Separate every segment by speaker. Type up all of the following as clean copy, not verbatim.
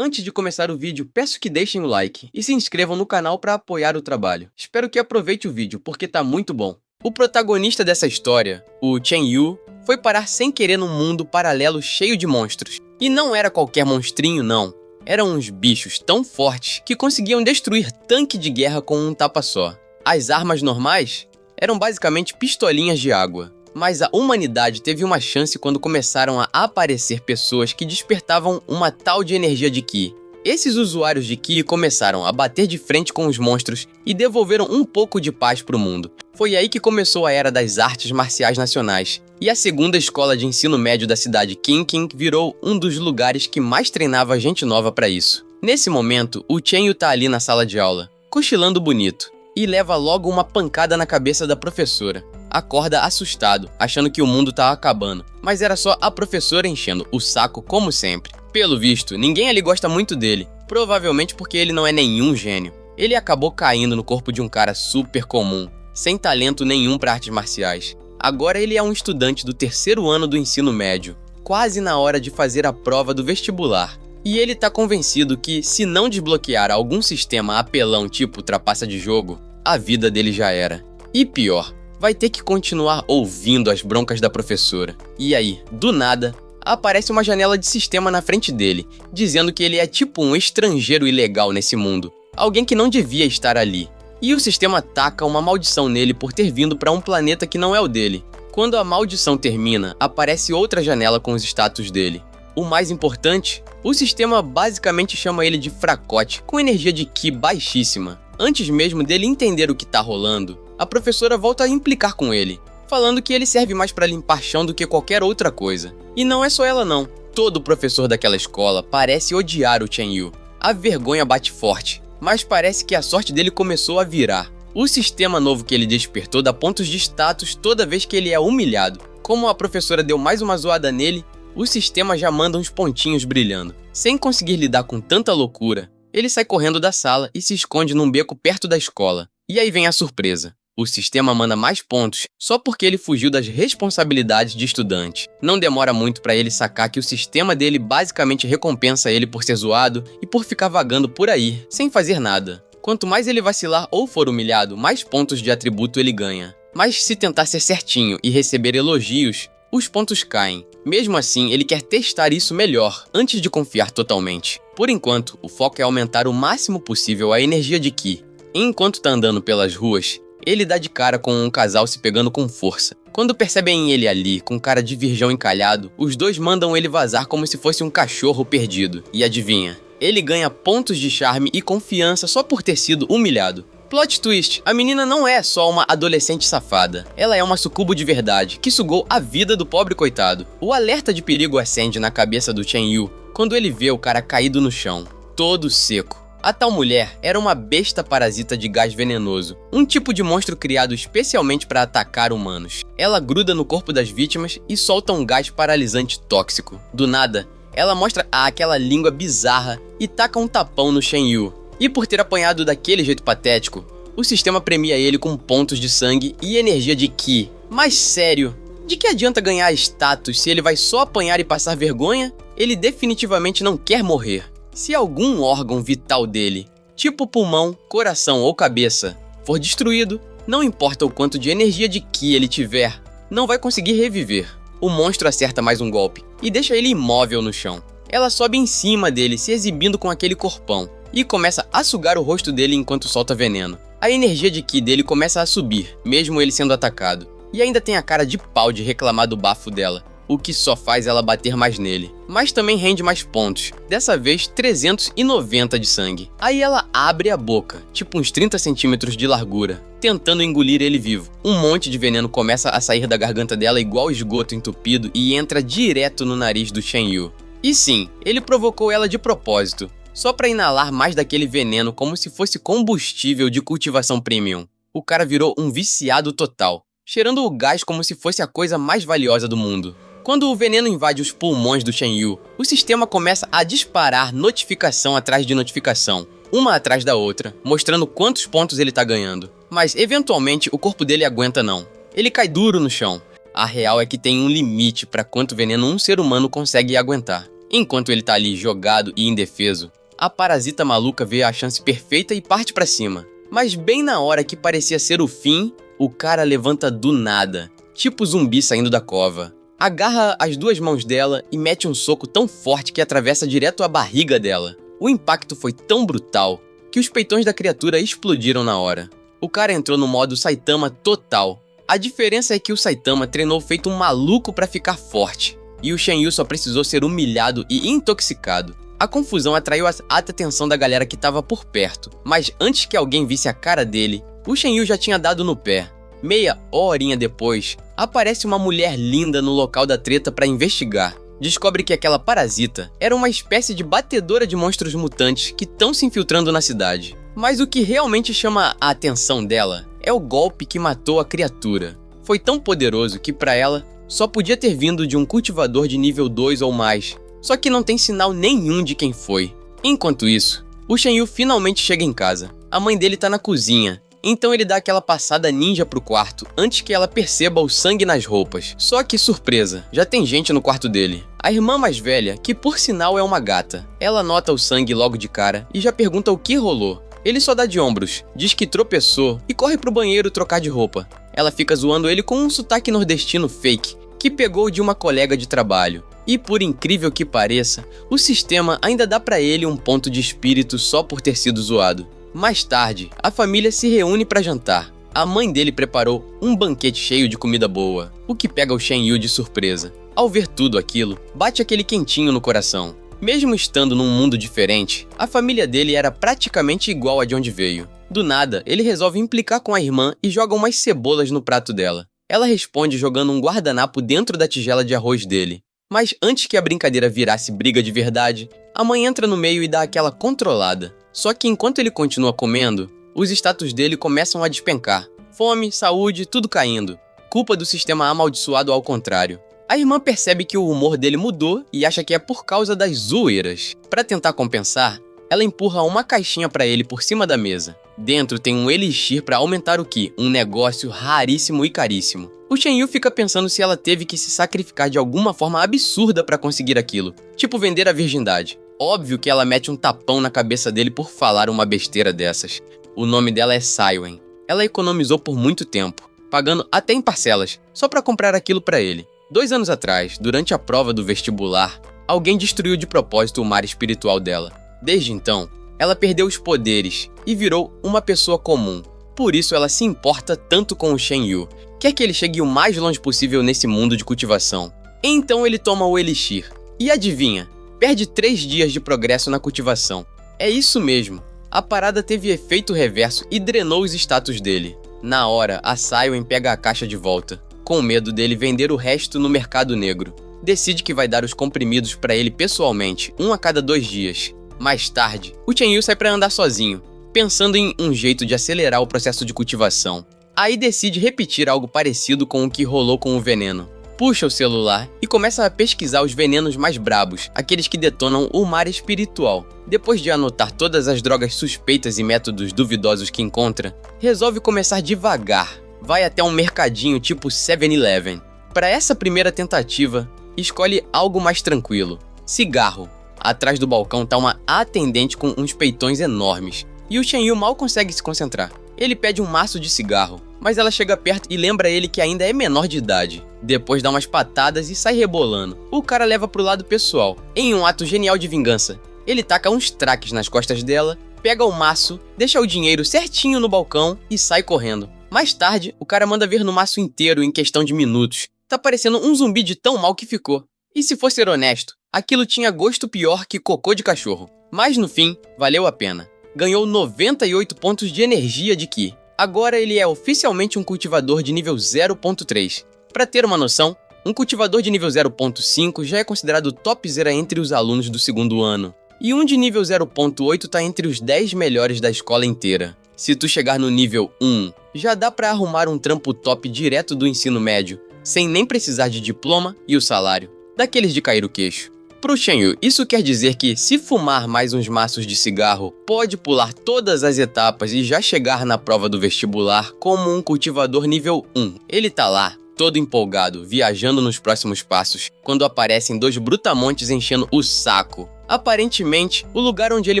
Speaker 1: Antes de começar o vídeo, peço que deixem o like e se inscrevam no canal para apoiar o trabalho. Espero que aproveite o vídeo, porque tá muito bom. O protagonista dessa história, o Chen Yu, foi parar sem querer num mundo paralelo cheio de monstros. E não era qualquer monstrinho, não. Eram uns bichos tão fortes que conseguiam destruir tanque de guerra com um tapa só. As armas normais eram basicamente pistolinhas de água. Mas a humanidade teve uma chance quando começaram a aparecer pessoas que despertavam uma tal de energia de Qi. Esses usuários de Qi começaram a bater de frente com os monstros e devolveram um pouco de paz para o mundo. Foi aí que começou a era das artes marciais nacionais, e a segunda escola de ensino médio da cidade Qingqing virou um dos lugares que mais treinava gente nova para isso. Nesse momento, o Chen Yu tá ali na sala de aula, cochilando bonito, e leva logo uma pancada na cabeça da professora. Acorda assustado, achando que o mundo tá acabando, mas era só a professora enchendo o saco como sempre. Pelo visto, ninguém ali gosta muito dele, provavelmente porque ele não é nenhum gênio. Ele acabou caindo no corpo de um cara super comum, sem talento nenhum para artes marciais. Agora ele é um estudante do terceiro ano do ensino médio, quase na hora de fazer a prova do vestibular. E ele tá convencido que, se não desbloquear algum sistema apelão tipo trapaça de jogo, a vida dele já era. E pior, vai ter que continuar ouvindo as broncas da professora. E aí, do nada, aparece uma janela de sistema na frente dele, dizendo que ele é tipo um estrangeiro ilegal nesse mundo, alguém que não devia estar ali. E o sistema taca uma maldição nele por ter vindo para um planeta que não é o dele. Quando a maldição termina, aparece outra janela com os status dele. O mais importante, o sistema basicamente chama ele de fracote, com energia de Qi baixíssima. Antes mesmo dele entender o que tá rolando, a professora volta a implicar com ele, falando que ele serve mais para limpar chão do que qualquer outra coisa. E não é só ela não. Todo professor daquela escola parece odiar o Chen Yu. A vergonha bate forte, mas parece que a sorte dele começou a virar. O sistema novo que ele despertou dá pontos de status toda vez que ele é humilhado. Como a professora deu mais uma zoada nele, o sistema já manda uns pontinhos brilhando. Sem conseguir lidar com tanta loucura, ele sai correndo da sala e se esconde num beco perto da escola. E aí vem a surpresa. O sistema manda mais pontos só porque ele fugiu das responsabilidades de estudante. Não demora muito para ele sacar que o sistema dele basicamente recompensa ele por ser zoado e por ficar vagando por aí, sem fazer nada. Quanto mais ele vacilar ou for humilhado, mais pontos de atributo ele ganha. Mas se tentar ser certinho e receber elogios, os pontos caem. Mesmo assim, ele quer testar isso melhor, antes de confiar totalmente. Por enquanto, o foco é aumentar o máximo possível a energia de Qi. Enquanto tá andando pelas ruas, ele dá de cara com um casal se pegando com força. Quando percebem ele ali, com cara de virgão encalhado, os dois mandam ele vazar como se fosse um cachorro perdido. E adivinha? Ele ganha pontos de charme e confiança só por ter sido humilhado. Plot twist, a menina não é só uma adolescente safada. Ela é uma sucubo de verdade, que sugou a vida do pobre coitado. O alerta de perigo acende na cabeça do Chen Yu quando ele vê o cara caído no chão, todo seco. A tal mulher era uma besta parasita de gás venenoso, um tipo de monstro criado especialmente para atacar humanos. Ela gruda no corpo das vítimas e solta um gás paralisante tóxico. Do nada, ela mostra aquela língua bizarra e taca um tapão no Chen Yu. E por ter apanhado daquele jeito patético, o sistema premia ele com pontos de sangue e energia de Qi. Mas sério, de que adianta ganhar status se ele vai só apanhar e passar vergonha? Ele definitivamente não quer morrer. Se algum órgão vital dele, tipo pulmão, coração ou cabeça, for destruído, não importa o quanto de energia de Qi ele tiver, não vai conseguir reviver. O monstro acerta mais um golpe e deixa ele imóvel no chão. Ela sobe em cima dele, se exibindo com aquele corpão, e começa a sugar o rosto dele enquanto solta veneno. A energia de Qi dele começa a subir, mesmo ele sendo atacado. E ainda tem a cara de pau de reclamar do bafo dela, o que só faz ela bater mais nele. Mas também rende mais pontos, dessa vez 390 de sangue. Aí ela abre a boca, tipo uns 30 centímetros de largura, tentando engolir ele vivo. Um monte de veneno começa a sair da garganta dela igual esgoto entupido e entra direto no nariz do Chen Yu. E sim, ele provocou ela de propósito, só pra inalar mais daquele veneno como se fosse combustível de cultivação premium. O cara virou um viciado total, cheirando o gás como se fosse a coisa mais valiosa do mundo. Quando o veneno invade os pulmões do Chen Yu, o sistema começa a disparar notificação atrás de notificação, uma atrás da outra, mostrando quantos pontos ele tá ganhando. Mas, eventualmente, o corpo dele aguenta não. Ele cai duro no chão. A real é que tem um limite para quanto veneno um ser humano consegue aguentar. Enquanto ele tá ali jogado e indefeso, a parasita maluca vê a chance perfeita e parte pra cima. Mas bem na hora que parecia ser o fim, o cara levanta do nada, tipo zumbi saindo da cova. Agarra as duas mãos dela e mete um soco tão forte que atravessa direto a barriga dela. O impacto foi tão brutal que os peitões da criatura explodiram na hora. O cara entrou no modo Saitama total. A diferença é que o Saitama treinou feito um maluco pra ficar forte, e o Shenyu só precisou ser humilhado e intoxicado. A confusão atraiu a atenção da galera que tava por perto, mas antes que alguém visse a cara dele, o Shenyu já tinha dado no pé. Meia horinha depois, aparece uma mulher linda no local da treta pra investigar. Descobre que aquela parasita era uma espécie de batedora de monstros mutantes que estão se infiltrando na cidade. Mas o que realmente chama a atenção dela é o golpe que matou a criatura. Foi tão poderoso que pra ela só podia ter vindo de um cultivador de nível 2 ou mais, só que não tem sinal nenhum de quem foi. Enquanto isso, o Shenyu finalmente chega em casa. A mãe dele tá na cozinha, então ele dá aquela passada ninja pro quarto antes que ela perceba o sangue nas roupas. Só que surpresa, já tem gente no quarto dele. A irmã mais velha, que por sinal é uma gata, ela nota o sangue logo de cara e já pergunta o que rolou. Ele só dá de ombros, diz que tropeçou e corre pro banheiro trocar de roupa. Ela fica zoando ele com um sotaque nordestino fake, que pegou de uma colega de trabalho. E por incrível que pareça, o sistema ainda dá pra ele um ponto de espírito só por ter sido zoado. Mais tarde, a família se reúne pra jantar. A mãe dele preparou um banquete cheio de comida boa, o que pega o Shenyu de surpresa. Ao ver tudo aquilo, bate aquele quentinho no coração. Mesmo estando num mundo diferente, a família dele era praticamente igual a de onde veio. Do nada, ele resolve implicar com a irmã e joga umas cebolas no prato dela. Ela responde jogando um guardanapo dentro da tigela de arroz dele. Mas antes que a brincadeira virasse briga de verdade, a mãe entra no meio e dá aquela controlada. Só que enquanto ele continua comendo, os status dele começam a despencar. Fome, saúde, tudo caindo. Culpa do sistema amaldiçoado ao contrário. A irmã percebe que o humor dele mudou e acha que é por causa das zoeiras. Para tentar compensar, ela empurra uma caixinha para ele por cima da mesa. Dentro tem um elixir para aumentar o Ki, um negócio raríssimo e caríssimo. O Shenyu fica pensando se ela teve que se sacrificar de alguma forma absurda para conseguir aquilo, tipo vender a virgindade. Óbvio que ela mete um tapão na cabeça dele por falar uma besteira dessas. O nome dela é Saiwen. Ela economizou por muito tempo, pagando até em parcelas, só para comprar aquilo para ele. 2 anos atrás, durante a prova do vestibular, alguém destruiu de propósito o mar espiritual dela. Desde então, ela perdeu os poderes e virou uma pessoa comum. Por isso ela se importa tanto com o Shenyu, quer que ele chegue o mais longe possível nesse mundo de cultivação. Então ele toma o elixir. E adivinha? Perde 3 dias de progresso na cultivação. É isso mesmo. A parada teve efeito reverso e drenou os status dele. Na hora, a Saiwen pega a caixa de volta, com medo dele vender o resto no mercado negro. Decide que vai dar os comprimidos pra ele pessoalmente, um a cada 2 dias. Mais tarde, o Shenyu sai pra andar sozinho, pensando em um jeito de acelerar o processo de cultivação. Aí decide repetir algo parecido com o que rolou com o veneno. Puxa o celular e começa a pesquisar os venenos mais brabos, aqueles que detonam o mar espiritual. Depois de anotar todas as drogas suspeitas e métodos duvidosos que encontra, resolve começar devagar. Vai até um mercadinho tipo 7-Eleven. Para essa primeira tentativa, escolhe algo mais tranquilo. Cigarro. Atrás do balcão tá uma atendente com uns peitões enormes, e o Shenyu mal consegue se concentrar. Ele pede um maço de cigarro, mas ela chega perto e lembra ele que ainda é menor de idade. Depois dá umas patadas e sai rebolando. O cara leva pro lado pessoal. Em um ato genial de vingança, ele taca uns traques nas costas dela, pega o maço, deixa o dinheiro certinho no balcão e sai correndo. Mais tarde, o cara manda ver no maço inteiro em questão de minutos. Tá parecendo um zumbi de tão mal que ficou. E se for ser honesto, aquilo tinha gosto pior que cocô de cachorro. Mas no fim, valeu a pena. Ganhou 98 pontos de energia de Ki. Agora ele é oficialmente um cultivador de nível 0.3. Para ter uma noção, um cultivador de nível 0.5 já é considerado topzera entre os alunos do 2º ano. E um de nível 0.8 tá entre os 10 melhores da escola inteira. Se tu chegar no nível 1, já dá pra arrumar um trampo top direto do ensino médio, sem nem precisar de diploma e o salário, daqueles de cair o queixo. Pro Shenyu, isso quer dizer que, se fumar mais uns maços de cigarro, pode pular todas as etapas e já chegar na prova do vestibular como um cultivador nível 1. Ele tá lá, todo empolgado, viajando nos próximos passos, quando aparecem dois brutamontes enchendo o saco. Aparentemente, o lugar onde ele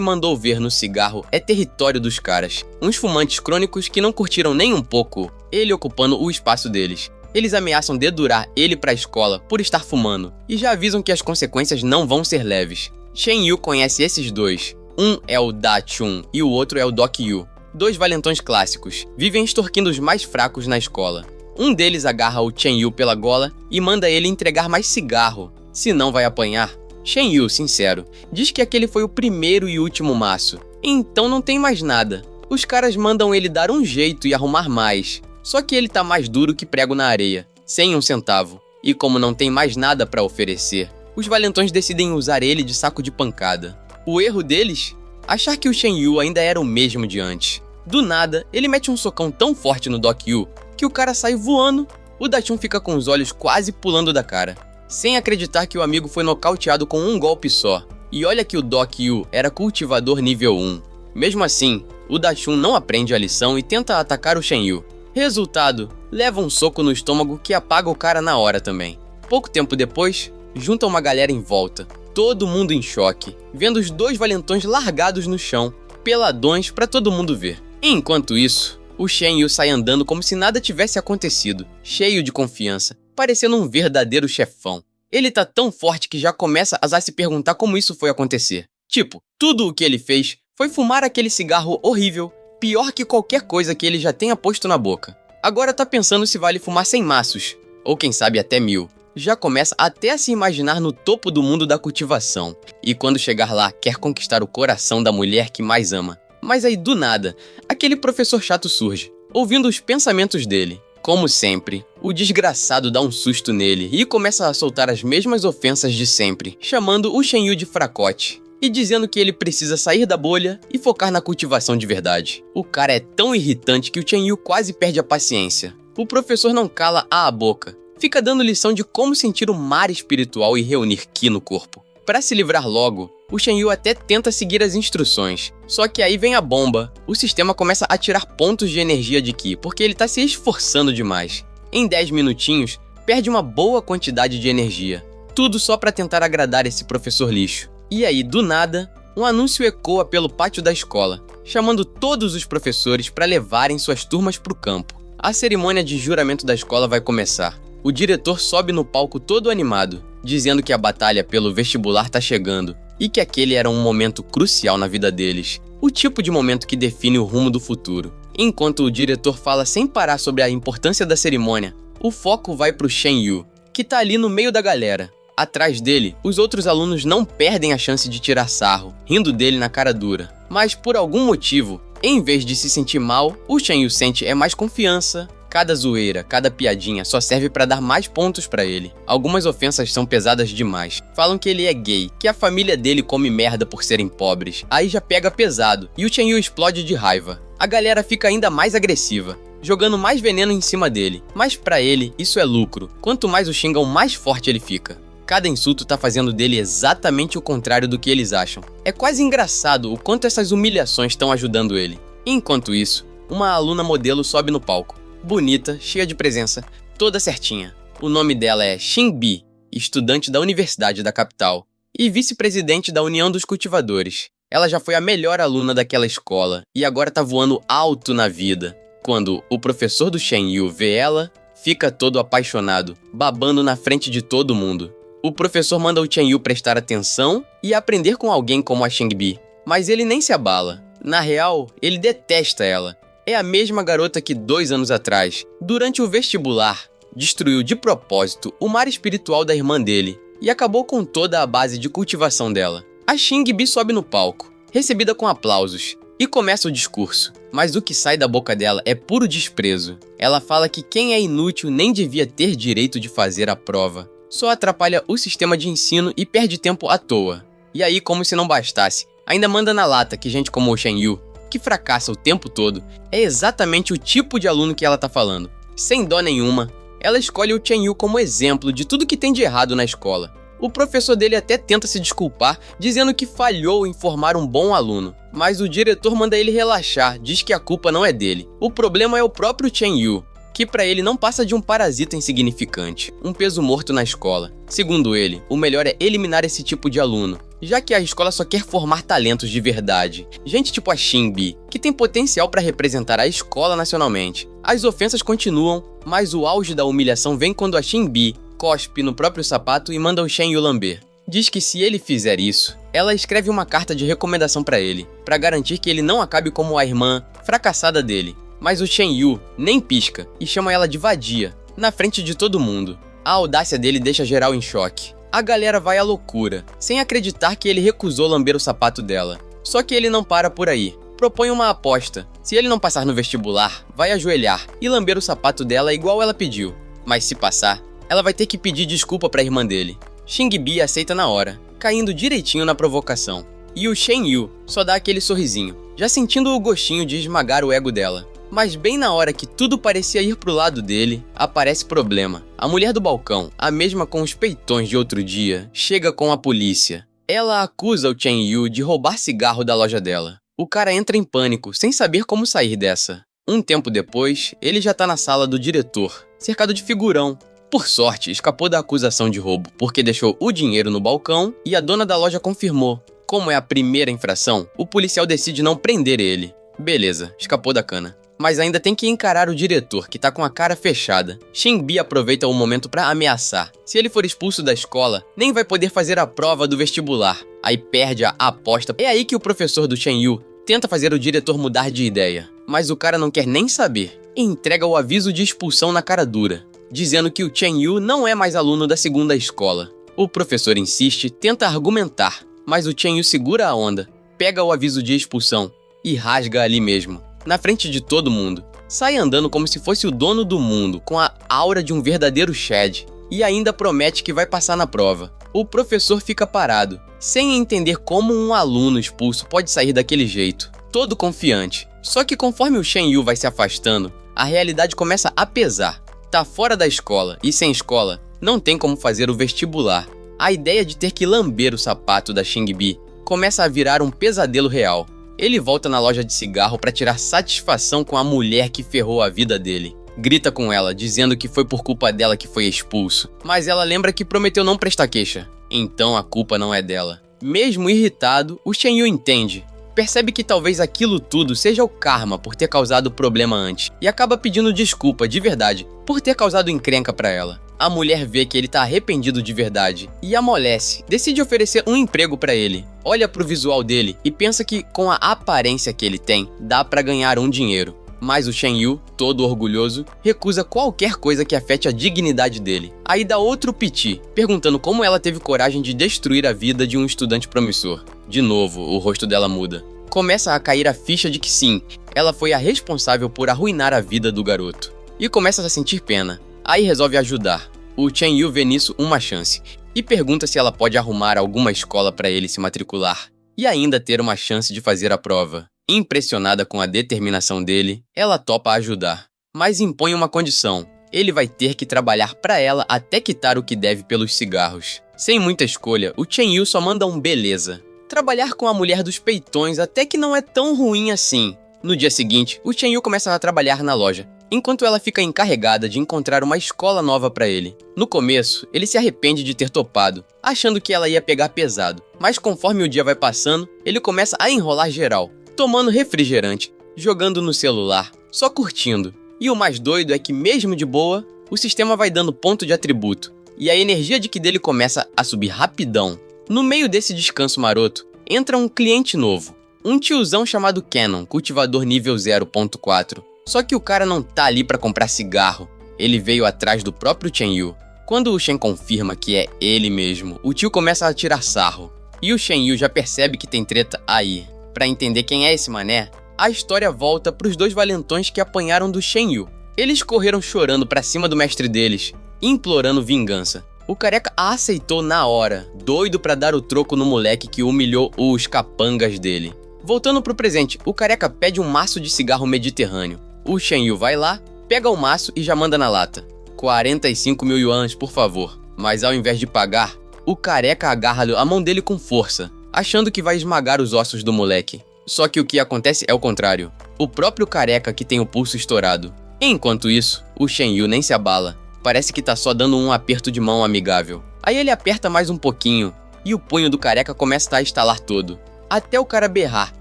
Speaker 1: mandou ver no cigarro é território dos caras. Uns fumantes crônicos que não curtiram nem um pouco ele ocupando o espaço deles. Eles ameaçam dedurar ele pra escola por estar fumando, e já avisam que as consequências não vão ser leves. Shen Yu conhece esses dois. Um é o Da Chun e o outro é o Doc Yu. Dois valentões clássicos, vivem extorquindo os mais fracos na escola. Um deles agarra o Shen Yu pela gola e manda ele entregar mais cigarro, senão vai apanhar. Shen Yu, sincero, diz que aquele foi o primeiro e último maço, então não tem mais nada. Os caras mandam ele dar um jeito e arrumar mais, só que ele tá mais duro que prego na areia, sem um centavo. E como não tem mais nada pra oferecer, os valentões decidem usar ele de saco de pancada. O erro deles? Achar que o Shen Yu ainda era o mesmo de antes. Do nada, ele mete um socão tão forte no Doc Yu que o cara sai voando. O Da Chun fica com os olhos quase pulando da cara, sem acreditar que o amigo foi nocauteado com um golpe só. E olha que o Doc Yu era cultivador nível 1. Mesmo assim, o Da Chun não aprende a lição e tenta atacar o Shen Yu. Resultado, leva um soco no estômago que apaga o cara na hora também. Pouco tempo depois, junta uma galera em volta, todo mundo em choque, vendo os dois valentões largados no chão, peladões pra todo mundo ver. Enquanto isso, o Shen Yu sai andando como se nada tivesse acontecido, cheio de confiança, parecendo um verdadeiro chefão. Ele tá tão forte que já começa a se perguntar como isso foi acontecer. Tipo, tudo o que ele fez foi fumar aquele cigarro horrível, pior que qualquer coisa que ele já tenha posto na boca. Agora tá pensando se vale fumar 100 maços, ou quem sabe até 1000. Já começa até a se imaginar no topo do mundo da cultivação. E quando chegar lá, quer conquistar o coração da mulher que mais ama. Mas aí, do nada, aquele professor chato surge, ouvindo os pensamentos dele. Como sempre, o desgraçado dá um susto nele e começa a soltar as mesmas ofensas de sempre, chamando o Shen Yu de fracote e dizendo que ele precisa sair da bolha e focar na cultivação de verdade. O cara é tão irritante que o Shen Yu quase perde a paciência. O professor não cala a boca, fica dando lição de como sentir o mar espiritual e reunir Qi no corpo. Para se livrar logo, o Shen Yu até tenta seguir as instruções, só que aí vem a bomba. O sistema começa a tirar pontos de energia de Qi, porque ele tá se esforçando demais. Em 10 minutinhos, perde uma boa quantidade de energia. Tudo só para tentar agradar esse professor lixo. E aí, do nada, um anúncio ecoa pelo pátio da escola, chamando todos os professores para levarem suas turmas pro campo. A cerimônia de juramento da escola vai começar. O diretor sobe no palco todo animado, dizendo que a batalha pelo vestibular tá chegando e que aquele era um momento crucial na vida deles, o tipo de momento que define o rumo do futuro. Enquanto o diretor fala sem parar sobre a importância da cerimônia, o foco vai pro Shen Yu, que tá ali no meio da galera. Atrás dele, os outros alunos não perdem a chance de tirar sarro, rindo dele na cara dura. Mas por algum motivo, em vez de se sentir mal, o Shen Yu sente mais confiança. Cada zoeira, cada piadinha só serve pra dar mais pontos pra ele. Algumas ofensas são pesadas demais. Falam que ele é gay, que a família dele come merda por serem pobres. Aí já pega pesado, e o Shen Yu explode de raiva. A galera fica ainda mais agressiva, jogando mais veneno em cima dele. Mas pra ele, isso é lucro. Quanto mais o xingam, mais forte ele fica. Cada insulto tá fazendo dele exatamente o contrário do que eles acham. É quase engraçado o quanto essas humilhações estão ajudando ele. Enquanto isso, uma aluna modelo sobe no palco. Bonita, cheia de presença, toda certinha. O nome dela é Xinbi, estudante da Universidade da Capital e vice-presidente da União dos Cultivadores. Ela já foi a melhor aluna daquela escola e agora tá voando alto na vida. Quando o professor do Shen Yu vê ela, fica todo apaixonado, babando na frente de todo mundo. O professor manda o Shen Yu prestar atenção e aprender com alguém como a Xinbi, mas ele nem se abala. Na real, ele detesta ela. É a mesma garota que 2 anos atrás, durante o vestibular, destruiu de propósito o mar espiritual da irmã dele e acabou com toda a base de cultivação dela. A Xinbi sobe no palco, recebida com aplausos, e começa o discurso. Mas o que sai da boca dela é puro desprezo. Ela fala que quem é inútil nem devia ter direito de fazer a prova. Só atrapalha o sistema de ensino e perde tempo à toa. E aí, como se não bastasse, ainda manda na lata que gente como o Shen Yu, que fracassa o tempo todo, é exatamente o tipo de aluno que ela tá falando. Sem dó nenhuma, ela escolhe o Shen Yu como exemplo de tudo que tem de errado na escola. O professor dele até tenta se desculpar, dizendo que falhou em formar um bom aluno. Mas o diretor manda ele relaxar, diz que a culpa não é dele. O problema é o próprio Shen Yu, que pra ele não passa de um parasita insignificante, um peso morto na escola. Segundo ele, o melhor é eliminar esse tipo de aluno, já que a escola só quer formar talentos de verdade. Gente tipo a Shin-Bi, que tem potencial pra representar a escola nacionalmente. As ofensas continuam, mas o auge da humilhação vem quando a Shin-Bi cospe no próprio sapato e manda o Shen-Yu lamber. Diz que se ele fizer isso, ela escreve uma carta de recomendação pra ele, pra garantir que ele não acabe como a irmã fracassada dele. Mas o Shen-Yu nem pisca e chama ela de vadia, na frente de todo mundo. A audácia dele deixa geral em choque. A galera vai à loucura, sem acreditar que ele recusou lamber o sapato dela. Só que ele não para por aí. Propõe uma aposta. Se ele não passar no vestibular, vai ajoelhar e lamber o sapato dela igual ela pediu. Mas se passar, ela vai ter que pedir desculpa pra irmã dele. Shin-Bi aceita na hora, caindo direitinho na provocação. E o Shen-Yu só dá aquele sorrisinho, já sentindo o gostinho de esmagar o ego dela. Mas bem na hora que tudo parecia ir pro lado dele, aparece problema. A mulher do balcão, a mesma com os peitões de outro dia, chega com a polícia. Ela acusa o Shen-Yu de roubar cigarro da loja dela. O cara entra em pânico, sem saber como sair dessa. Um tempo depois, ele já tá na sala do diretor, cercado de figurão. Por sorte, escapou da acusação de roubo, porque deixou o dinheiro no balcão e a dona da loja confirmou. Como é a primeira infração, o policial decide não prender ele. Beleza, escapou da cana. Mas ainda tem que encarar o diretor, que tá com a cara fechada. Shin-Bi aproveita o momento pra ameaçar. Se ele for expulso da escola, nem vai poder fazer a prova do vestibular. Aí perde a aposta. É aí que o professor do Shen-Yu tenta fazer o diretor mudar de ideia. Mas o cara não quer nem saber. E entrega o aviso de expulsão na cara dura, dizendo que o Shen-Yu não é mais aluno da segunda escola. O professor insiste, tenta argumentar, mas o Shen-Yu segura a onda, pega o aviso de expulsão e rasga ali mesmo, na frente de todo mundo. Sai andando como se fosse o dono do mundo, com a aura de um verdadeiro Chad, e ainda promete que vai passar na prova. O professor fica parado, sem entender como um aluno expulso pode sair daquele jeito, todo confiante. Só que conforme o Shen-Yu vai se afastando, a realidade começa a pesar. Tá fora da escola, e sem escola, não tem como fazer o vestibular. A ideia de ter que lamber o sapato da Shin-Bi começa a virar um pesadelo real. Ele volta na loja de cigarro para tirar satisfação com a mulher que ferrou a vida dele. Grita com ela, dizendo que foi por culpa dela que foi expulso. Mas ela lembra que prometeu não prestar queixa. Então a culpa não é dela. Mesmo irritado, o Shen-Yu entende. Percebe que talvez aquilo tudo seja o karma por ter causado problema antes. E acaba pedindo desculpa, de verdade, por ter causado encrenca pra ela. A mulher vê que ele tá arrependido de verdade e amolece, decide oferecer um emprego pra ele. Olha pro visual dele e pensa que com a aparência que ele tem, dá pra ganhar um dinheiro. Mas o Shen-Yu, todo orgulhoso, recusa qualquer coisa que afete a dignidade dele. Aí dá outro piti, perguntando como ela teve coragem de destruir a vida de um estudante promissor. De novo, o rosto dela muda. Começa a cair a ficha de que sim, ela foi a responsável por arruinar a vida do garoto. E começa a sentir pena. Aí resolve ajudar. O Shen-Yu vê nisso uma chance e pergunta se ela pode arrumar alguma escola para ele se matricular e ainda ter uma chance de fazer a prova. Impressionada com a determinação dele, ela topa ajudar, mas impõe uma condição. Ele vai ter que trabalhar para ela até quitar o que deve pelos cigarros. Sem muita escolha, o Shen-Yu só manda um beleza. Trabalhar com a mulher dos peitões até que não é tão ruim assim. No dia seguinte, o Shen-Yu começa a trabalhar na loja, enquanto ela fica encarregada de encontrar uma escola nova para ele. No começo, ele se arrepende de ter topado, achando que ela ia pegar pesado. Mas conforme o dia vai passando, ele começa a enrolar geral, tomando refrigerante, jogando no celular, só curtindo. E o mais doido é que mesmo de boa, o sistema vai dando ponto de atributo, e a energia de Ki dele começa a subir rapidão. No meio desse descanso maroto, entra um cliente novo, um tiozão chamado Cannon, cultivador nível 0.4. Só que o cara não tá ali pra comprar cigarro, ele veio atrás do próprio Shen-Yu. Quando o Shen confirma que é ele mesmo, o tio começa a tirar sarro, e o Shen-Yu já percebe que tem treta aí. Pra entender quem é esse mané, a história volta pros dois valentões que apanharam do Shen-Yu. Eles correram chorando pra cima do mestre deles, implorando vingança. O careca a aceitou na hora, doido pra dar o troco no moleque que humilhou os capangas dele. Voltando pro presente, o careca pede um maço de cigarro mediterrâneo. O Shen-Yu vai lá, pega o maço e já manda na lata. 45 mil yuans, por favor. Mas ao invés de pagar, o careca agarra a mão dele com força, achando que vai esmagar os ossos do moleque. Só que o que acontece é o contrário. O próprio careca que tem o pulso estourado Enquanto isso, o Shen-Yu nem se abala. Parece que tá só dando um aperto de mão amigável. Aí ele aperta mais um pouquinho e o punho do careca começa a estalar todo, até o cara berrar,